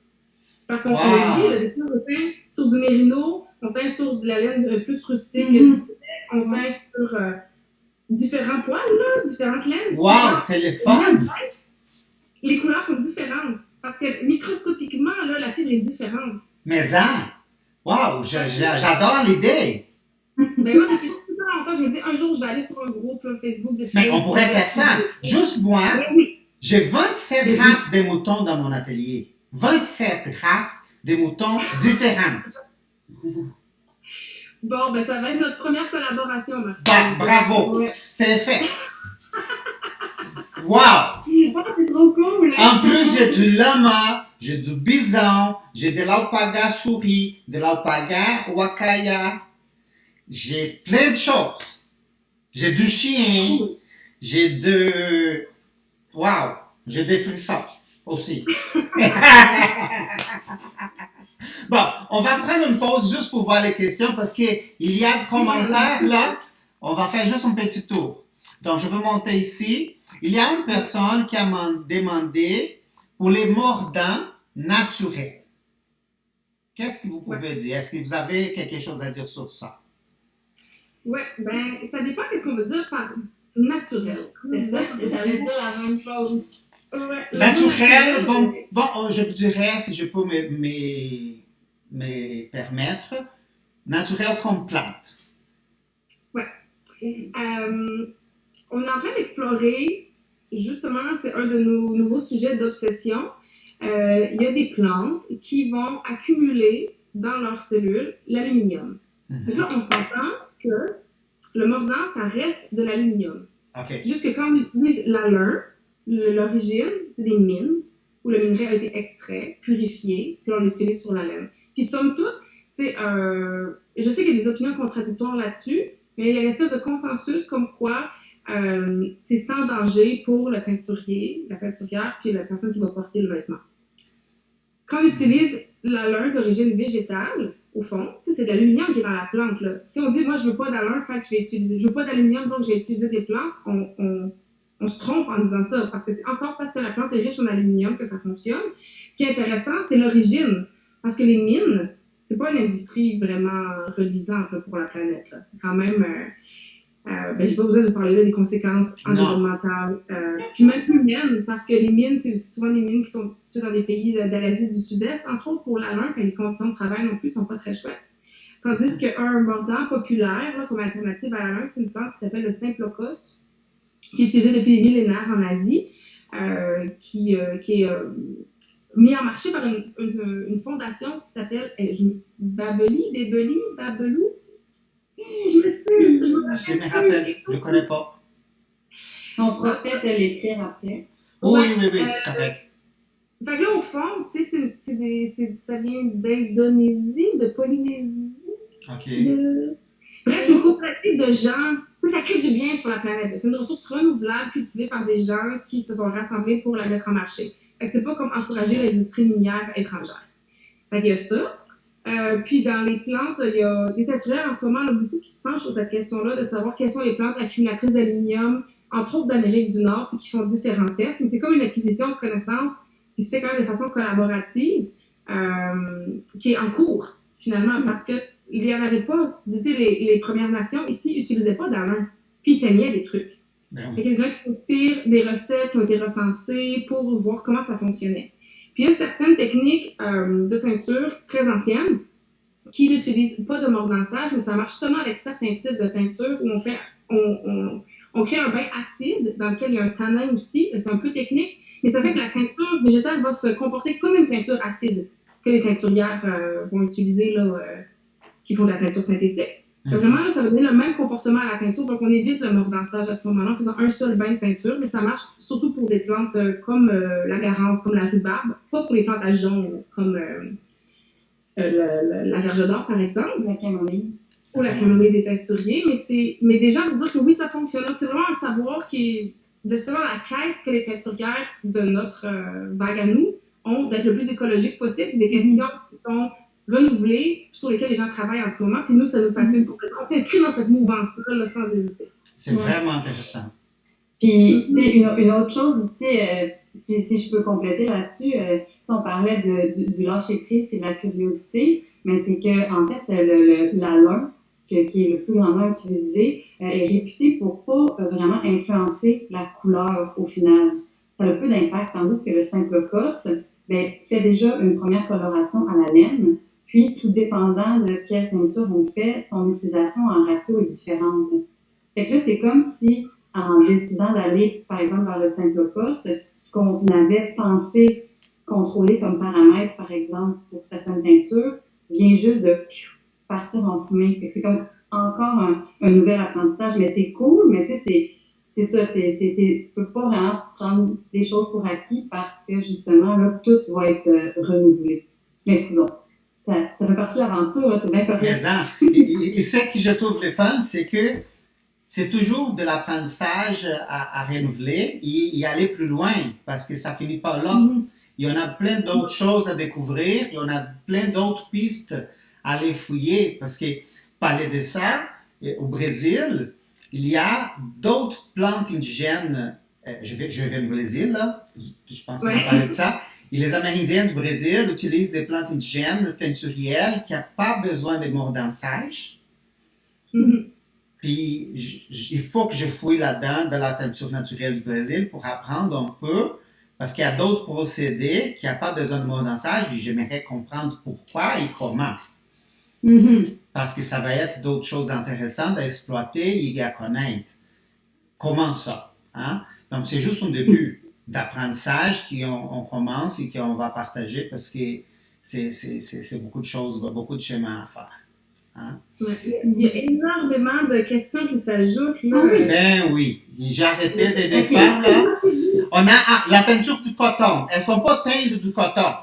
Parce qu'on dit, des fois, on teint sur du mérino, on teint sur de la laine plus rustique, on teint sur différents poils, là, différentes laines. Wow, c'est le fun! Les couleurs sont différentes. Parce que microscopiquement, là, la fibre est différente. Mais ça, wow, j'adore l'idée! Ben moi, depuis tout longtemps, je me dis, un jour, je vais aller sur un groupe Facebook de filles. Mais on pourrait faire ça. Juste moi, j'ai 27 races de moutons dans mon atelier. 27 races des moutons différentes. Bon, ben ça va être notre première collaboration, Marcel. Bravo, Ouais. c'est fait. Wow! Ah, c'est trop cool! Hein? En plus, j'ai du lama, j'ai du bison, j'ai de l'alpaga souris, de l'alpaga wakaya. J'ai plein de choses. J'ai du chien, Cool. j'ai de... Wow! J'ai des frissons aussi. Bon, on va prendre une pause juste pour voir les questions parce qu'il y a des commentaires là. On va faire juste un petit tour. Donc, je vais monter ici. Il y a une personne qui a demandé pour les mordants naturels. Qu'est-ce que vous pouvez dire? Est-ce que vous avez quelque chose à dire sur ça? Ouais, ben ça dépend qu'est-ce qu'on veut dire par naturel. C'est ça, j'allais dire la même chose. Ouais, Naturel, bon, je dirais, si je peux me permettre, naturel comme plante. On est en train d'explorer, justement, c'est un de nos nouveaux sujets d'obsession. Il y a des plantes qui vont accumuler dans leurs cellules l'aluminium. Donc là, on s'entend que le mordant, ça reste de l'aluminium. OK. C'est juste que quand on utilise l'alun, l'origine, c'est des mines où le minerai a été extrait, purifié, puis on l'utilise sur la laine. Puis somme toute, c'est je sais qu'il y a des opinions contradictoires là-dessus, mais il y a une espèce de consensus comme quoi c'est sans danger pour le teinturier, la teinturière, puis la personne qui va porter le vêtement. Quand on utilise l'alun d'origine végétale, au fond, c'est de l'aluminium qui est dans la plante. Là. Si on dit, moi, je veux pas d'alun, fait que je veux pas d'aluminium, donc je vais utiliser des plantes, on se trompe en disant ça, parce que c'est encore parce que la plante est riche en aluminium que ça fonctionne. Ce qui est intéressant, c'est l'origine, parce que les mines, c'est pas une industrie vraiment reluisante là, pour la planète. Là. C'est quand même... ben, j'ai pas besoin de vous parler là, des conséquences environnementales, puis même humaines, parce que les mines, c'est souvent des mines qui sont situées dans des pays d'Asie du Sud-Est, entre autres pour l'alun, quand les conditions de travail non plus sont pas très chouettes. Tandis qu'un mordant populaire, là, comme alternative à l'alun, c'est une plante qui s'appelle le Symplochus, qui est utilisée depuis des millénaires en Asie, qui est mis en marché par une fondation qui s'appelle Babelou. Je me rappelle, je ne connais pas. On pourra peut-être l'écrire après. Oui, c'est correct. Fait que là, au fond, tu sais, ça vient d'Indonésie, de Polynésie. OK. Bref, c'est une coopérative de gens. Ça crée du bien sur la planète. C'est une ressource renouvelable cultivée par des gens qui se sont rassemblés pour la mettre en marché. Fait que c'est pas comme encourager l'industrie minière étrangère. Fait qu'il y a ça. Puis dans les plantes, il y a des teinturières en ce moment, là, beaucoup qui se penchent sur cette question-là, de savoir quelles sont les plantes accumulatrices d'aluminium, entre autres d'Amérique du Nord, puis qui font différents tests. Mais c'est comme une acquisition de connaissances qui se fait quand même de façon collaborative, qui est en cours, finalement, parce que il n'y en avait pas. Tu sais, les Premières Nations ici n'utilisaient pas d'alun, puis ils teignaient des trucs. Ben Il y a des gens qui s'inspirent des recettes qui ont été recensées pour voir comment ça fonctionnait. Puis il y a certaines techniques de teinture très anciennes qui n'utilisent pas de mordançage, mais ça marche seulement avec certains types de teinture où on crée un bain acide dans lequel il y a un tanin aussi. C'est un peu technique, mais ça fait que la teinture végétale va se comporter comme une teinture acide que les teinturières vont utiliser là, qui font de la teinture synthétique. Vraiment, là, ça va donner le même comportement à la teinture, donc on évite le mordançage à ce moment-là en faisant un seul bain de teinture, mais ça marche surtout pour des plantes comme la garance, comme la rhubarbe, pas pour les plantes à jaune comme la verge d'or par exemple. La camomille. Ou la camomille des teinturiers, mais des gens vont dire que oui, ça fonctionne. Donc c'est vraiment un savoir qui est justement la quête que les teinturières de notre vague à nous ont d'être le plus écologique possible. C'est des questions qui sont renouvelées, sur lesquelles les gens travaillent en ce moment, puis nous, ça nous passionne complètement. On s'inscrit dans cette mouvance-là, sans hésiter. C'est vraiment intéressant. Puis, tu sais, une autre chose aussi, si je peux compléter là-dessus, on parlait du lâcher-prise et de la curiosité, mais c'est que en fait, l'alun, qui est le plus grandement utilisé, est réputé pour pas vraiment influencer la couleur au final. Ça a peu d'impact, tandis que le Symplochus, ben, fait déjà une première coloration à la laine, puis tout dépendant de quelle teinture on fait, son utilisation en ratio est différente. Fait que là, c'est comme si, en décidant d'aller, par exemple, vers le Symplochus, ce qu'on avait pensé contrôler comme paramètre, par exemple, pour certaines teintures, vient juste de partir en fumée. Fait que c'est comme encore un nouvel apprentissage, mais c'est cool, mais tu sais, c'est ça, tu peux pas vraiment prendre les choses pour acquis parce que justement, là, tout va être renouvelé. Mais bon, ça fait partie de l'aventure, là, c'est bien correct. Mais et ce que je trouve le fun, c'est que c'est toujours de l'apprentissage à renouveler et aller plus loin parce que ça finit pas là. Mhm. Il y en a plein d'autres choses à découvrir, il y en a plein d'autres pistes à aller fouiller parce que parler de ça, au Brésil, il y a d'autres plantes indigènes. Je vais au Brésil, là, je pense qu'on va parler de ça. Et les Amérindiens du Brésil utilisent des plantes indigènes teinturielles qui n'ont pas besoin de mordançage. Mhm. Puis il faut que je fouille là-dedans de la teinture naturelle du Brésil pour apprendre un peu, parce qu'il y a d'autres procédés qui n'ont pas besoin de mordançage et j'aimerais comprendre pourquoi et comment. Mhm. Parce que ça va être d'autres choses intéressantes à exploiter et à connaître. Comment ça? Hein? Donc c'est juste un début d'apprentissage qu'on commence et qu'on va partager parce que c'est beaucoup de choses, beaucoup de chemins à faire. Hein? Ouais. Il y a énormément de questions qui s'ajoutent là. Ben oui, j'ai arrêté de les faire là. On a la teinture du coton. Est-ce qu'on peut teindre du coton?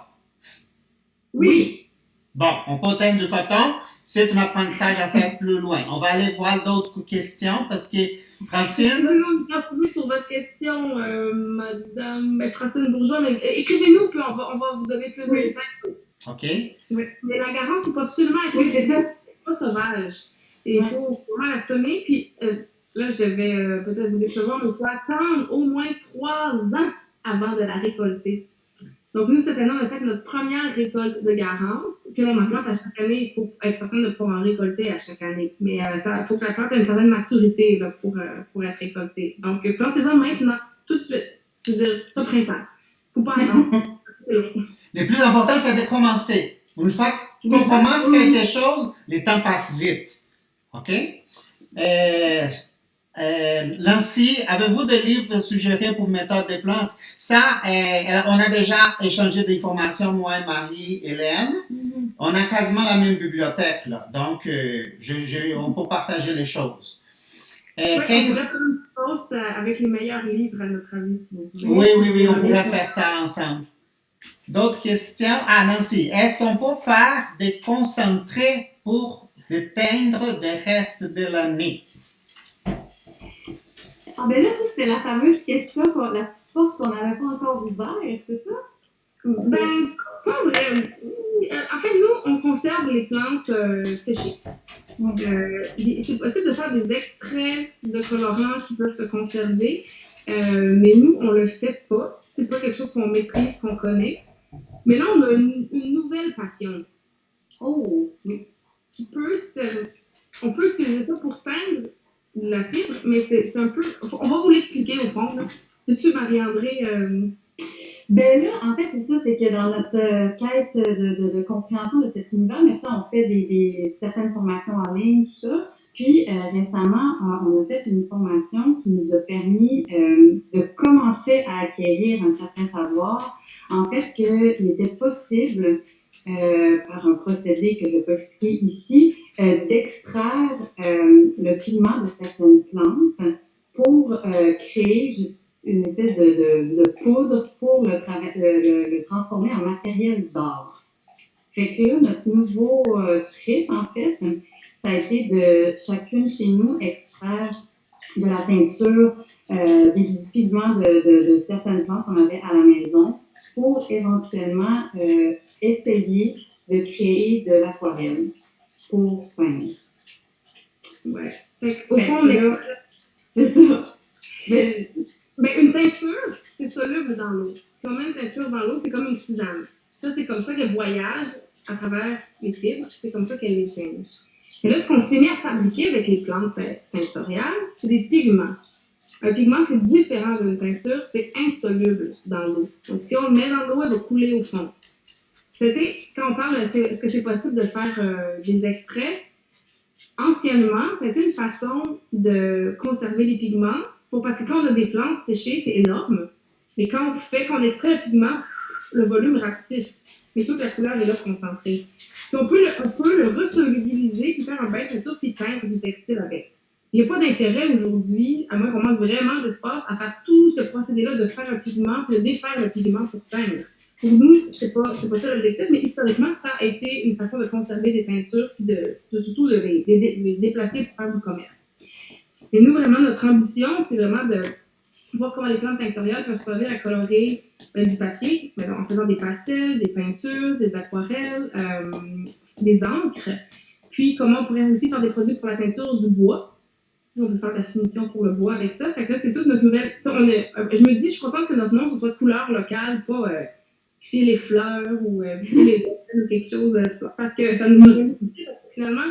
Oui. Bon, on peut teindre du coton. C'est un apprentissage à faire plus loin. On va aller voir d'autres questions parce que Francine. Excusez-moi de m'appuyer sur votre question, Madame Francine Bourgeois, mais écrivez-nous puis on va vous donner plus de détails. OK. Oui. Mais la garance, il faut absolument être pas sauvage. Et il faut vraiment la semer. Puis là, je vais peut-être vous décevoir, mais il faut attendre au moins 3 ans avant de la récolter. Donc, nous, cette année, on a fait notre première récolte de garance. Puis, on en plante à chaque année. Il faut être certain de pouvoir en récolter à chaque année. Mais il faut que la plante ait une certaine maturité là, pour être récoltée. Donc, plantez-en maintenant, tout de suite. Je veux dire, ce printemps. Faut pas attendre. Le plus important, c'est de commencer. Une fois qu'on commence quelque chose, le temps passe vite. OK? Nancy, avez-vous des livres suggérés pour méthode des plantes? Ça, on a déjà échangé des informations, moi et Marie-Hélène. Mm-hmm. On a quasiment la même bibliothèque, là. Donc, on peut partager les choses. On pourrait faire une post avec les meilleurs livres, à notre avis, si vous voulez. Oui, on pourrait faire ça ensemble. D'autres questions? Ah, Nancy, est-ce qu'on peut faire des concentrés pour déteindre le reste de l'année? Ah ben là, ça, c'était la fameuse question, la petite porte qu'on n'avait pas encore ouverte, c'est ça? Ben, pas vrai. En fait, nous, on conserve les plantes séchées. C'est possible de faire des extraits de colorants qui peuvent se conserver, mais nous, on le fait pas. C'est pas quelque chose qu'on maîtrise, qu'on connaît. Mais là, on a une nouvelle passion. Oh! Qui peut on peut utiliser ça pour teindre de la fibre, mais c'est un peu... On va vous l'expliquer au fond. Peux-tu, Marie-André... Ben là, en fait, c'est ça, c'est que dans notre quête de compréhension de cet univers, maintenant, on fait certaines formations en ligne, tout ça. Puis récemment, on a fait une formation qui nous a permis de commencer à acquérir un certain savoir. En fait, qu'il était possible, par un procédé que je peux expliquer ici, d'extraire le pigment de certaines plantes pour créer une espèce de poudre pour le transformer en matériel d'art. Fait que là, notre nouveau trip, en fait, ça a été de chacune chez nous extraire de la teinture, du pigment de certaines plantes qu'on avait à la maison pour éventuellement essayer de créer de l'aquarelle pour peindre. Ouais. Fait au fond, c'est ça. Mais une teinture, c'est soluble dans l'eau. Si on met une teinture dans l'eau, c'est comme une tisane. Ça, c'est comme ça qu'elle voyage à travers les fibres. C'est comme ça qu'elle les teigne. Et là, ce qu'on s'est mis à fabriquer avec les plantes teintoriales, c'est des pigments. Un pigment, c'est différent d'une teinture, c'est insoluble dans l'eau. Donc, si on le met dans l'eau, elle va couler au fond. C'était, quand on parle, est-ce que c'est possible de faire des extraits? Anciennement, c'était une façon de conserver les pigments. Parce que quand on a des plantes séchées, c'est énorme. Mais quand on extrait le pigment, le volume rapetisse, mais toute la couleur est là concentrée. Puis on peut le resolubiliser, puis faire un bain de peinture, puis peindre du textile avec. Il n'y a pas d'intérêt aujourd'hui, à moins qu'on manque vraiment d'espace, à faire tout ce procédé-là de faire un pigment, puis de défaire le pigment pour peindre. Pour nous, c'est pas ça l'objectif, mais historiquement, ça a été une façon de conserver des peintures, puis surtout de les déplacer pour faire du commerce. Et nous, vraiment, notre ambition, c'est vraiment de voir comment les plantes tinctoriales peuvent servir à colorer du papier, en faisant des pastels, des peintures, des aquarelles, des encres. Puis, comment on pourrait aussi faire des produits pour la teinture du bois. On peut faire de la finition pour le bois avec ça. Fait que là, c'est toute notre nouvelle. Je me dis, je suis contente que notre nom, ce soit couleur locale, pas fil et fleurs ou fil et ou quelque chose. Parce que ça nous a réussi, parce que finalement,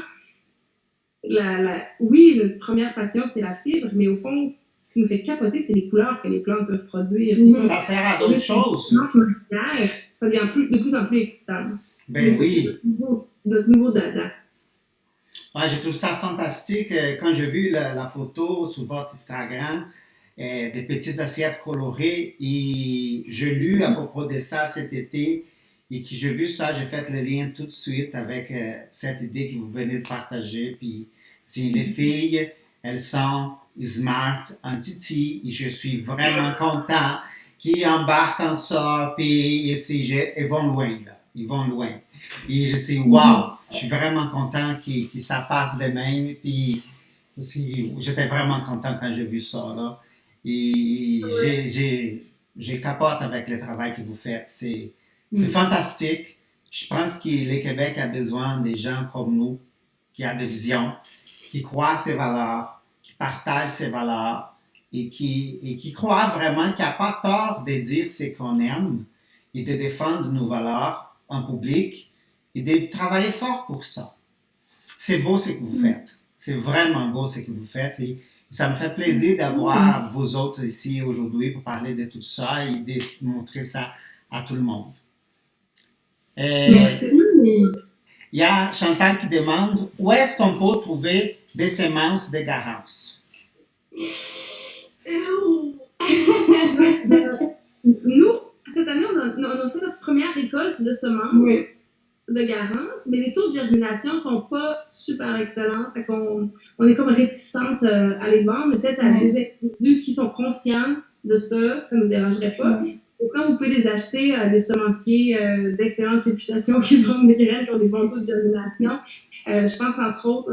oui, notre première passion, c'est la fibre, mais au fond, ce qui nous fait capoter, c'est les couleurs que les plantes peuvent produire. Ça sert à d'autres choses. Ça devient de plus en plus excitant. Ben oui. Notre nouveau dada. Ouais, je trouve ça fantastique. Quand j'ai vu la photo sur votre Instagram, des petites assiettes colorées, et j'ai lu à propos de ça cet été, et que j'ai vu ça, j'ai fait le lien tout de suite avec cette idée que vous venez de partager. Puis, si les filles, elles sont smart en titi, et je suis vraiment content qu'ils embarquent en ça, puis ils vont loin, là. Ils vont loin. Et je sais, wow, je suis vraiment content que ça passe de même. Puis aussi, j'étais vraiment content quand j'ai vu ça, là. Et j'ai capote avec le travail que vous faites. C'est fantastique. Je pense que le Québec a besoin des gens comme nous, qui ont des visions, qui croient à ses valeurs, qui partagent ses valeurs et qui croient vraiment qu'il n'y a pas peur de dire ce qu'on aime et de défendre nos valeurs en public et de travailler fort pour ça. C'est beau ce que vous faites. C'est vraiment beau ce que vous faites et ça me fait plaisir d'avoir vous autres ici aujourd'hui pour parler de tout ça et de montrer ça à tout le monde. Il y a Chantal qui demande où est-ce qu'on peut trouver des semences de Garance? Nous, cette année, on a fait notre première récolte de semences de Garance, mais les taux de germination sont pas super excellents. Fait qu'on est comme réticente à les vendre, mais peut-être à des individus qui sont conscients de ça, ça nous dérangerait pas. Et quand vous pouvez les acheter à des semenciers d'excellente réputation qui vendent des graines qui ont des bons taux de germination. Je pense entre autres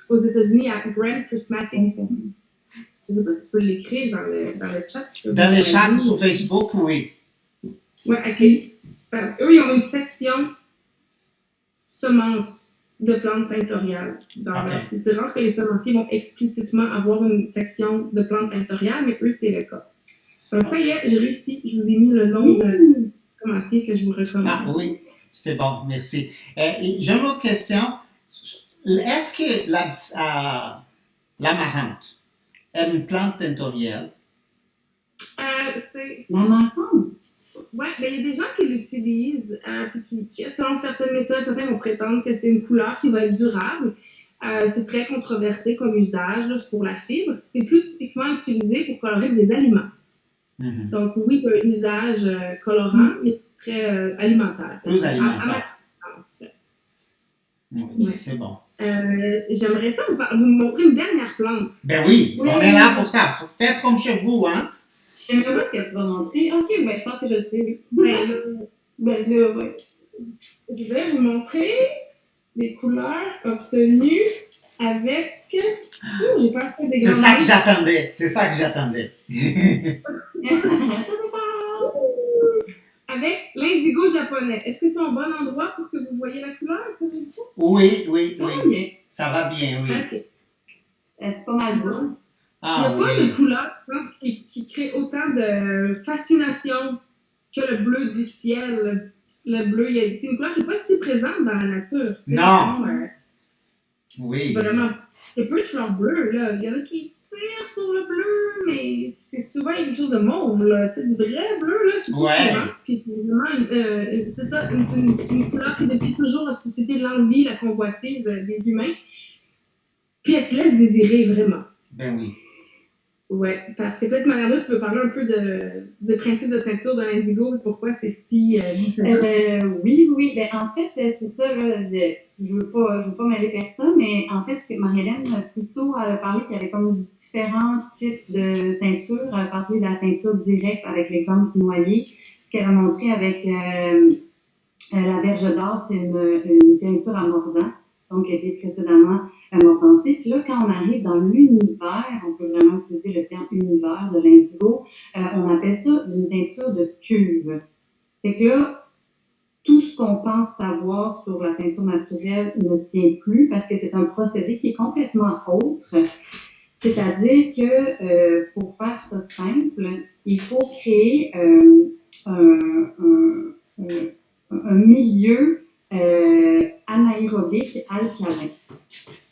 aux États-Unis à Grand Prismatic. Je ne sais pas si tu peux l'écrire dans le chat. Dans le chat sur Facebook, oui. Oui, OK. Eux, ils ont une section semences de plantes tinctoriales dans leur site. C'est rare que les semenciers vont explicitement avoir une section de plantes tinctoriales, mais eux, c'est le cas. Donc, ça y est, j'ai réussi. Je vous ai mis le nom de semencier que je vous recommande. Ah oui, c'est bon, merci. J'ai une autre question. Est-ce que l'amarante est une plante tinctoriale? L'amarante? Oui, mais il y a des gens qui l'utilisent, puis qui, selon certaines méthodes, certains vont prétendre que c'est une couleur qui va être durable. C'est très controversé comme usage là, pour la fibre. C'est plus typiquement utilisé pour colorer des aliments. Mm-hmm. Donc oui, il y a un usage colorant, mais très alimentaire. Plus alimentaire. Oui, c'est bon. J'aimerais ça vous montrer une dernière plante. Ben oui, on est là pour ça. Faites comme chez vous, hein? J'aimerais pas ce que tu vas montrer. Ok, ben je pense que je le sais. Ouais. Je vais vous montrer les couleurs obtenues avec. J'ai pas fait des C'est ça que j'attendais. C'est ça que j'attendais. Avec l'indigo japonais. Est-ce que c'est un bon endroit pour que vous voyez la couleur? Oui. Ça va bien, oui. Ok. C'est pas mal beau. Ah, il n'y a pas de couleur, je pense, qui crée autant de fascination que le bleu du ciel. Le bleu, c'est une couleur qui n'est pas si présente dans la nature. Non. Oui. Vraiment, il y a peu de fleurs bleues, là. Il y en a qui tirent sur le bleu, mais c'est souvent quelque chose de mauve, là. Tu sais, du vrai bleu, là, c'est courant. Puis vraiment, c'est ça, une couleur qui depuis toujours a suscité l'envie, la convoitise des humains. Puis elle se laisse désirer, vraiment. Ben oui. Ouais, parce que peut-être, Mariana, tu veux parler un peu de principe de teinture de l'indigo et pourquoi c'est si différent. Oui. Ben, en fait, c'est ça, là, je veux pas mêler personne, mais en fait, c'est Marie-Hélène, plutôt, elle a parlé qu'il y avait comme différents types de teinture. Elle a parlé de la teinture directe avec l'exemple du noyer. Ce qu'elle a montré avec la verge d'or, c'est une teinture à mordant, donc qui a été précédemment mordancée. Puis là, quand on arrive dans l'univers, on peut vraiment utiliser le terme univers de l'indigo, on appelle ça une teinture de cuve. Fait que là, tout ce qu'on pense savoir sur la teinture naturelle ne tient plus parce que c'est un procédé qui est complètement autre. C'est-à-dire que pour faire ça simple, il faut créer un, un, un milieu anaérobique alcalin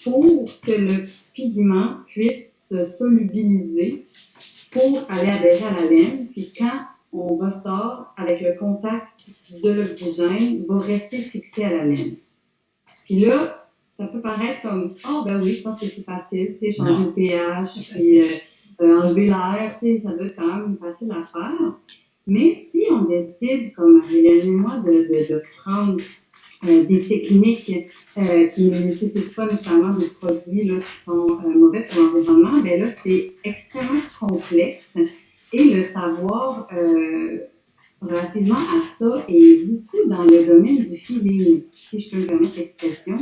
pour que le pigment puisse se solubiliser pour aller adhérer à la laine. Puis quand on ressort avec le contact de l'oxygène, va rester fixé à la laine. Puis là, ça peut paraître comme « ben oui, je pense que c'est facile, tu sais, changer le pH, puis enlever l'air, tu sais, ça doit être quand même facile à faire. » Mais si on décide, comme Marie-Hélène et moi, de prendre des techniques qui ne nécessitent pas nécessairement des produits là, qui sont mauvais pour l'environnement, ben là, c'est extrêmement complexe et le savoir relativement à ça est beaucoup dans le domaine du feeling, si je peux me permettre l'expression.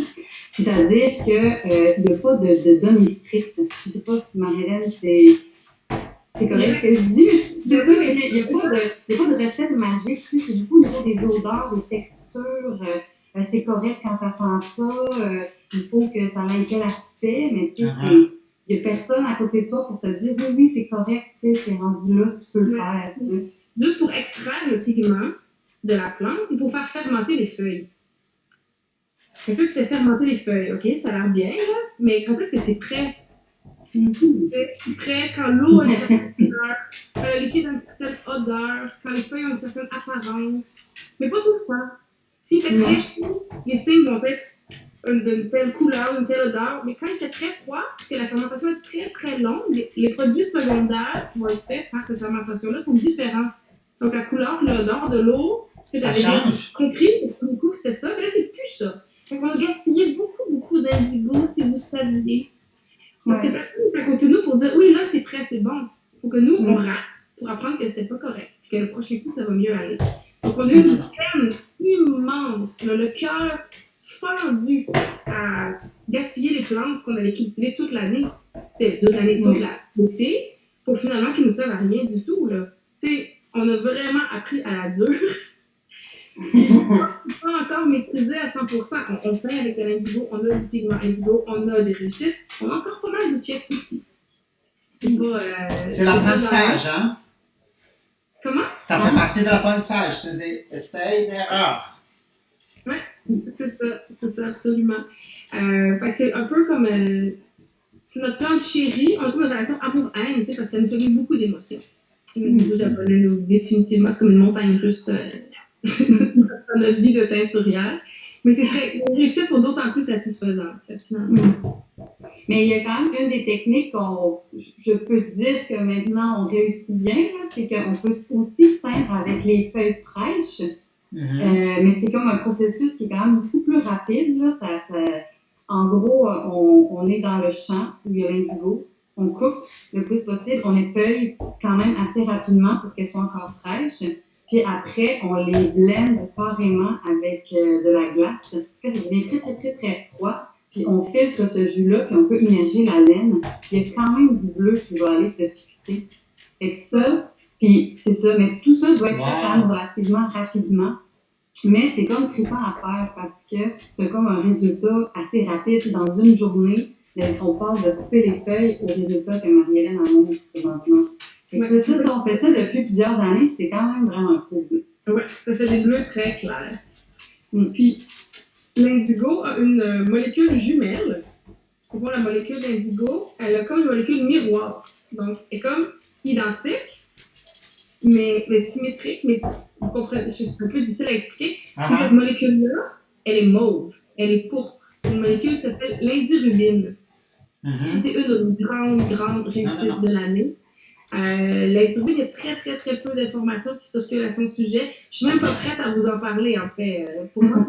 C'est-à-dire qu'il n'y a pas de données strictes. Je ne sais pas si Marie-Hélène, c'est correct ce que je dis, mais c'est ça, mais il n'y a pas de recette magique. Tu sais, c'est beaucoup au niveau des odeurs, des textures. C'est correct quand ça sent ça. Il faut que ça ait tel aspect, mais tu sais, il n'y a personne à côté de toi pour te dire oui, c'est correct, tu sais, t'es rendu là, tu peux le faire. Tu sais. Juste pour extraire le pigment de la plante, il faut faire fermenter les feuilles. Fait que tu fais fermenter les feuilles, ok, ça a l'air bien, là, mais quand est-ce que c'est prêt? C'est prêt quand l'eau a une certaine couleur, quand le liquide a une certaine odeur, quand les feuilles ont une certaine apparence, mais pas tout le temps. S'il fait très chaud, les signes vont être d'une telle couleur, d'une telle odeur, mais quand il fait très froid, parce que la fermentation est très très longue, les produits secondaires qui vont être faits par cette fermentation-là sont différents. Donc la couleur, l'odeur de l'eau, tu avais compris au coup que c'était ça, mais là c'est plus ça. Donc on a gaspillé beaucoup d'indigo si vous saviez. Parce que personne n'est à côté de nous pour dire oui, là c'est prêt, c'est bon. Il faut que nous on rate pour apprendre que c'était pas correct, puis que le prochain coup ça va mieux aller. Donc on a eu une peine immense, là, le cœur fendu à gaspiller les plantes qu'on avait cultivées toute l'année, toute l'été, pour finalement qu'ils nous servent à rien du tout. Là. On a vraiment appris à la dure. Pas encore maîtrisé à 100%. On fait avec de l'indigo, on a du pigment indigo, on a des réussites, on a encore pas mal de checks aussi. C'est l'apprentissage, hein? Comment? Ça fait partie de l'apprentissage, c'est des essais d'erreurs. Oui, c'est ça, absolument. Fait que c'est un peu comme c'est notre plante chérie, on a comme une relation amour-haine, parce que ça nous fait vivre beaucoup d'émotions. Le japonais, définitivement, c'est comme une montagne russe dans notre vie de teinturière. Mais c'est très, les réussites sont d'autant plus satisfaisantes, finalement. Mais il y a quand même une des techniques je peux dire que maintenant on réussit bien, là, c'est qu'on peut aussi teindre avec les feuilles fraîches. Mais c'est comme un processus qui est quand même beaucoup plus rapide. Là. En gros, on est dans le champ où il y a l'indigo. On coupe le plus possible. On les feuille quand même assez rapidement pour qu'elles soient encore fraîches. Puis après, on les blende carrément avec de la glace. Ça devient très froid. Puis on filtre ce jus-là, puis on peut immerger la laine. Il y a quand même du bleu qui va aller se fixer. Fait que ça, puis c'est ça, mais tout ça doit être fait quand même relativement rapidement. Mais c'est comme trippant à faire parce que c'est comme un résultat assez rapide. Dans une journée, on passe de couper les feuilles au résultat que Marie-Hélène a montré présentement. C'est ça, on fait ça depuis plusieurs années, c'est quand même vraiment cool. Oui, ça fait des bleus très clairs. Puis, l'indigo a une molécule jumelle. Pour voir la molécule d'indigo, elle a comme une molécule miroir. Donc, elle est comme identique, mais symétrique, mais vous comprenez, c'est un peu difficile à expliquer. Cette molécule-là, elle est mauve, elle est pourpre. C'est une molécule qui s'appelle l'indirubine. C'est une grande réussite de l'année. L'interview, il y a très, très, très peu d'informations qui circulent à son sujet. Je suis même pas prête à vous en parler, en fait. Pour moi,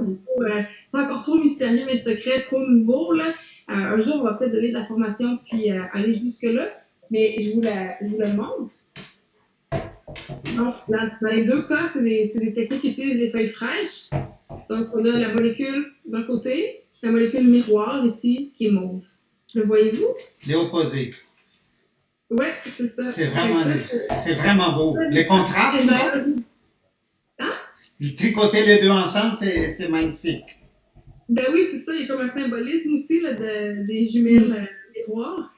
c'est encore trop mystérieux, mes secrets, trop nouveaux, là. Un jour, on va peut-être donner de la formation puis aller jusque-là. Mais je vous la montre. Donc, dans les deux cas, c'est des techniques qui utilisent des feuilles fraîches. Donc, on a la molécule d'un côté, la molécule miroir ici, qui est mauve. Le voyez-vous? Les opposés. Ouais, c'est ça. C'est vraiment beau. Les contrastes, là, Hein? tricoter les deux ensemble, c'est magnifique. Ben oui, c'est ça. Il y a comme un symbolisme aussi là, des jumelles miroirs.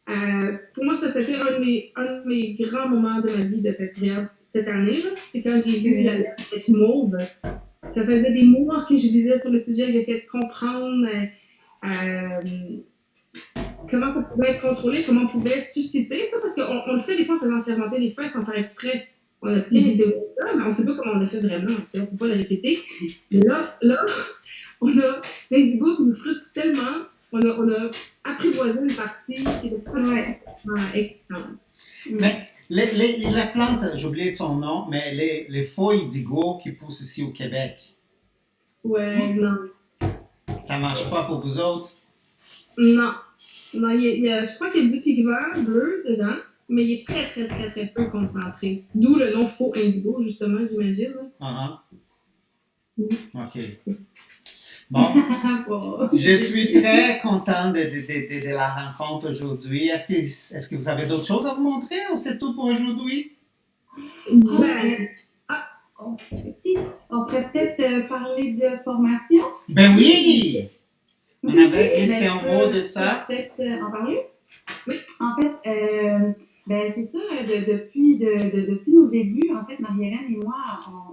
Pour moi, ça c'était un de mes grands moments de ma vie de tatouage cette année. C'est quand j'ai vu la lettre mauve. Ça faisait des mois que je lisais sur le sujet, que j'essayais de comprendre comment on pouvait contrôler, comment on pouvait susciter ça, parce qu'on le fait des fois en faisant fermenter des feuilles sans faire exprès. On obtient les émotions, mais on ne sait pas comment on a fait vraiment. On ne peut pas le répéter. Mais là, on a l'indigo qui nous frustre tellement. On a apprivoisé une partie qui était pas existante. Mais la plante, j'ai oublié son nom, mais les feuilles d'Igo qui poussent ici au Québec, Ouais, non. ça marche pas pour vous autres? Non. Non, je crois qu'il y a du pigment bleu dedans, mais il est très, très, très, très peu concentré. D'où le nom faux indigo, justement, j'imagine. OK. Bon, je suis très content de la rencontre aujourd'hui. Est-ce que vous avez d'autres choses à vous montrer ou c'est tout pour aujourd'hui? Ben, On pourrait peut-être parler de formation. Ben oui! On avait glissé en gros de ça. Peut-être en parler? Oui. En fait, ben c'est ça, depuis nos débuts, en fait, Marie-Hélène et moi,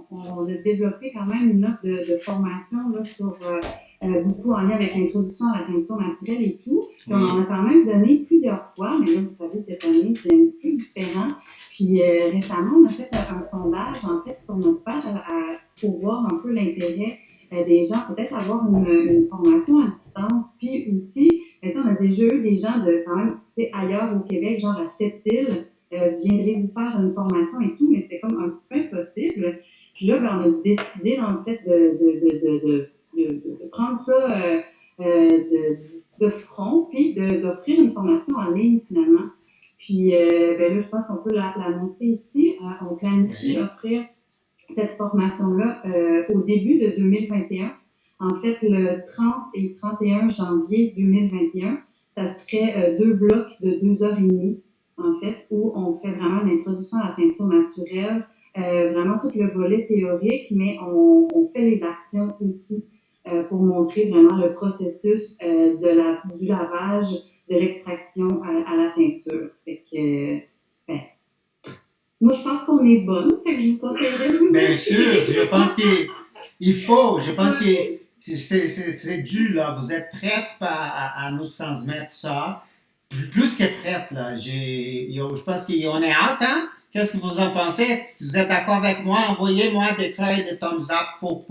on a développé quand même une offre de formation là, sur beaucoup en lien avec l'introduction à la teinture naturelle et tout. Puis on en a quand même donné plusieurs fois, mais là, vous savez, cette année, c'est un petit peu différent. Puis récemment, on a fait un sondage, en fait, sur notre page pour voir un peu l'intérêt des gens, peut-être avoir une formation à distance. Puis aussi, on a déjà eu des gens de quand même ailleurs au Québec, genre à Sept-Îles, viendraient vous faire une formation et tout, mais c'est comme un petit peu impossible. Puis là, ben, on a décidé, dans le fait, de prendre ça de front, puis d'offrir une formation en ligne, finalement. Puis ben là, je pense qu'on peut l'annoncer ici. On planifie offrir cette formation-là au début de 2021. En fait, le 30 et 31 janvier 2021, ça serait 2 blocs de 2h30, en fait, où on fait vraiment une introduction à la teinture naturelle, vraiment tout le volet théorique, mais on fait les actions aussi pour montrer vraiment le processus du lavage, de l'extraction à la teinture. Fait que, moi, je pense qu'on est bonne, fait que je vous conseillerais. Bien sûr, je pense je pense que c'est dû, là. Vous êtes prête à nous transmettre ça. Plus que prête, là. Je pense qu'on est hâte, hein? Qu'est-ce que vous en pensez? Si vous êtes d'accord avec moi, envoyez-moi des cœurs et des thumbs up pour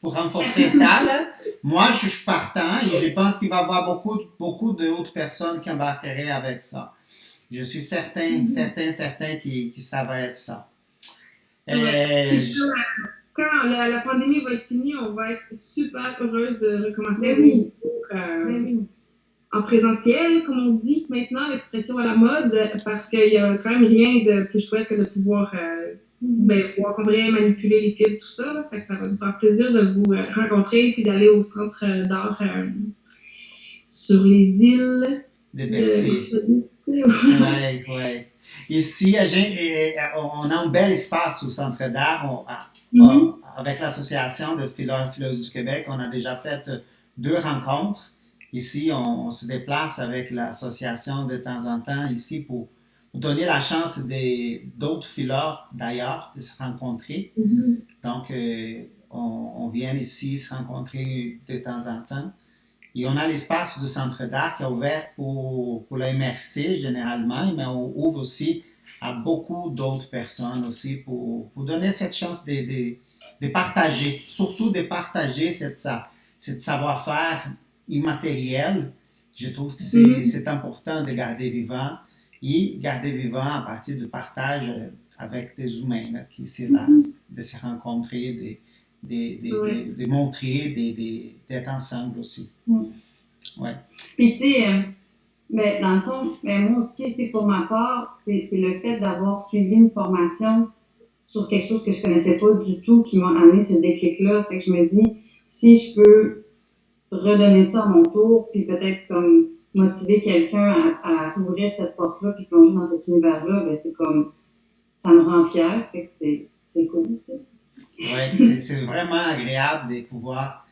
renforcer ça, là. Moi, je suis partant et je pense qu'il va y avoir beaucoup d'autres personnes qui embarqueraient avec ça. Je suis certain que ça va être ça. Quand la pandémie va être finie, on va être super heureuse de recommencer en présentiel, comme on dit maintenant, l'expression à la mode, parce qu'il y a quand même rien de plus chouette que de pouvoir pouvoir manipuler les fibres, tout ça. Là. Fait que ça va nous faire plaisir de vous rencontrer puis d'aller au centre d'art sur les îles de Berthier. Oui. Ici, on a un bel espace au Centre d'art. Avec l'Association des fileurs et fileuses du Québec, on a déjà fait 2 rencontres. Ici, on se déplace avec l'association de temps en temps ici pour donner la chance d'autres fileurs d'ailleurs de se rencontrer. Donc, on vient ici se rencontrer de temps en temps. Et on a l'espace du Centre d'art qui est ouvert pour la MRC généralement, mais on ouvre aussi à beaucoup d'autres personnes aussi pour donner cette chance de partager, surtout de partager cette savoir-faire immatériel. Je trouve que c'est important de garder vivant et garder vivant à partir du partage avec des humains, là, qui c'est là, de se rencontrer, de montrer, d'être ensemble aussi. Ouais. Puis, tu sais, mais dans le fond, moi aussi, tu sais, pour ma part, c'est le fait d'avoir suivi une formation sur quelque chose que je connaissais pas du tout qui m'a amené ce déclic-là. Fait que je me dis, si je peux redonner ça à mon tour, puis peut-être comme motiver quelqu'un à ouvrir cette porte-là, puis plonger dans cet univers-là, ben c'est comme, ça me rend fière. Fait que c'est cool, tu sais. Oui, c'est vraiment agréable de pouvoir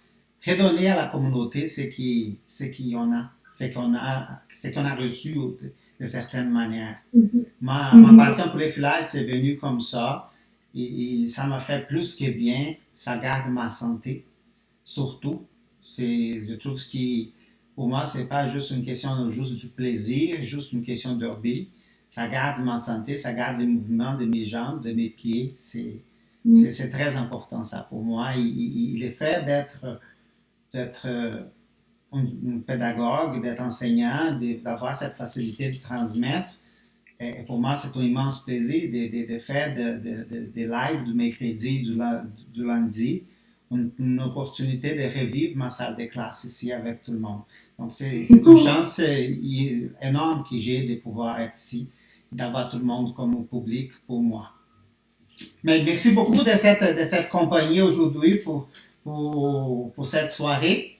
redonner à la communauté ce qu'on a reçu de certaines manières. Ma passion pour les filages, c'est venu comme ça et ça m'a fait plus que bien. Ça garde ma santé, surtout. Je trouve que pour moi, c'est pas juste une question juste du plaisir, juste une question de hobby. Ça garde ma santé, ça garde les mouvements de mes jambes, de mes pieds. C'est très important ça pour moi. Le fait d'être un pédagogue, d'être enseignant, d'avoir cette facilité de transmettre, et pour moi, c'est un immense plaisir de faire des lives du mercredi, du lundi, une opportunité de revivre ma salle de classe ici avec tout le monde. Donc, c'est une chance énorme que j'ai de pouvoir être ici, d'avoir tout le monde comme public pour moi. Mais merci beaucoup de cette compagnie aujourd'hui pour cette soirée.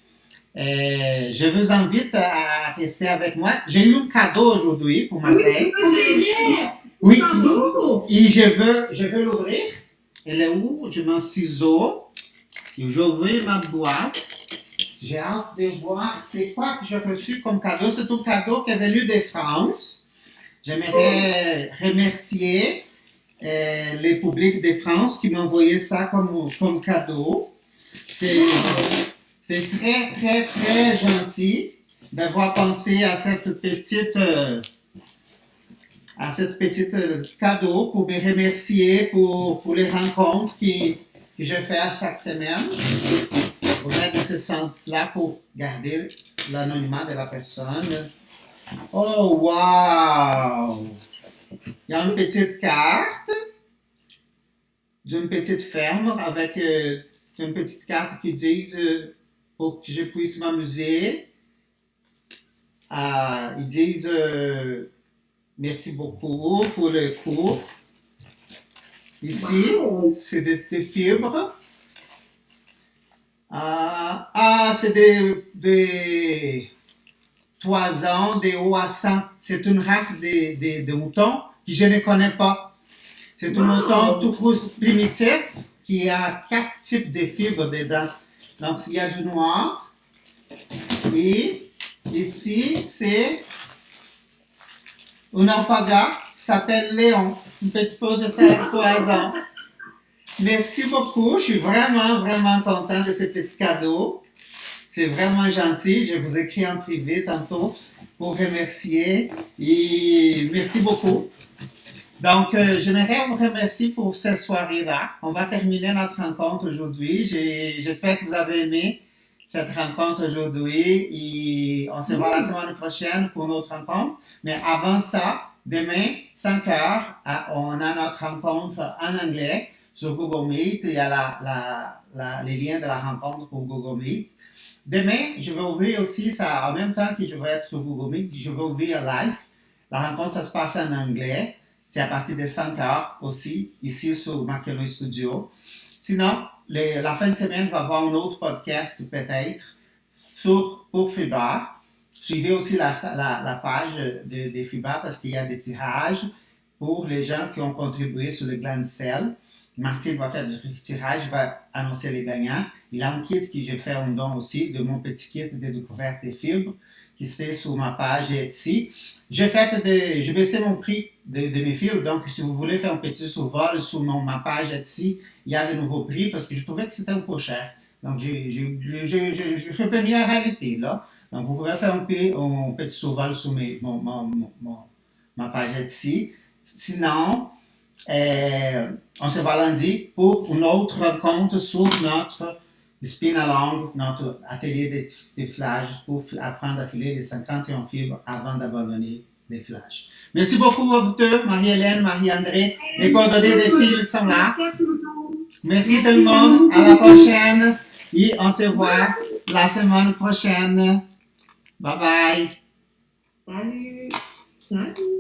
Je vous invite à rester avec moi. J'ai eu un cadeau aujourd'hui pour ma fête. Oui, et je veux l'ouvrir. Elle est où? J'ai mon ciseau. Et je vais ouvrir ma boîte. J'ai hâte de voir c'est quoi que j'ai reçu comme cadeau. C'est un cadeau qui est venu de France. J'aimerais remercier les publics de France qui m'ont envoyé ça comme cadeau. C'est très, très, très gentil d'avoir pensé à cette petite cadeau pour me remercier pour les rencontres que je fais à chaque semaine. Pour mettre ce sens-là pour garder l'anonymat de la personne. Oh, wow! Il y a une petite carte d'une petite ferme avec une petite carte qui dit pour que je puisse m'amuser. Ils disent merci beaucoup pour le cours. Ici, c'est des fibres. C'est des toisons, des oassans. C'est une race de moutons que je ne connais pas. C'est un mouton tout primitif qui a 4 types de fibres dedans. Donc, il y a du noir. Et ici, c'est un alpaga qui s'appelle Léon. Un petit peu de cette toison. Merci beaucoup. Je suis vraiment, vraiment content de ce petit cadeau. C'est vraiment gentil. Je vous écris en privé tantôt pour remercier. Et merci beaucoup. Donc, j'aimerais vous remercier pour cette soirée-là. On va terminer notre rencontre aujourd'hui. J'espère que vous avez aimé cette rencontre aujourd'hui. Et on se voit la semaine prochaine pour notre rencontre. Mais avant ça, demain, 5 heures, on a notre rencontre en anglais. Sur Google Meet, il y a les liens de la rencontre pour Google Meet. Demain, je vais ouvrir aussi ça, en même temps que je vais être sur Google Meet, je vais ouvrir live. La rencontre, ça se passe en anglais. C'est à partir de 5 heures aussi, ici sur Machiavelli Studio. Sinon, la fin de semaine, va avoir un autre podcast peut-être pour FIBA. Suivez aussi la page de FIBA parce qu'il y a des tirages pour les gens qui ont contribué sur le Gland Cell. Martine va faire du tirage, va annoncer les gagnants. Il y a un kit que j'ai fait un don aussi de mon petit kit de découverte des fibres qui c'est sur ma page Etsy. J'ai baissé mon prix de mes fibres, donc si vous voulez faire un petit survol sur ma page Etsy, il y a de nouveaux prix parce que je trouvais que c'était un peu cher. Donc j'ai revenu à la réalité là. Donc vous pouvez faire un petit survol sur ma page Etsy. Sinon, on se voit lundi pour une autre rencontre sur notre spin along, notre atelier de filage pour apprendre à filer les 51 fibres avant d'abandonner les flashs. Merci beaucoup à vous deux, Marie-Hélène, Marie-André. Les coordonnées des filles sont là. Merci à tout le monde. Merci tout le monde. À la prochaine. Et on se voit la semaine prochaine. Bye bye. Salut! Salut.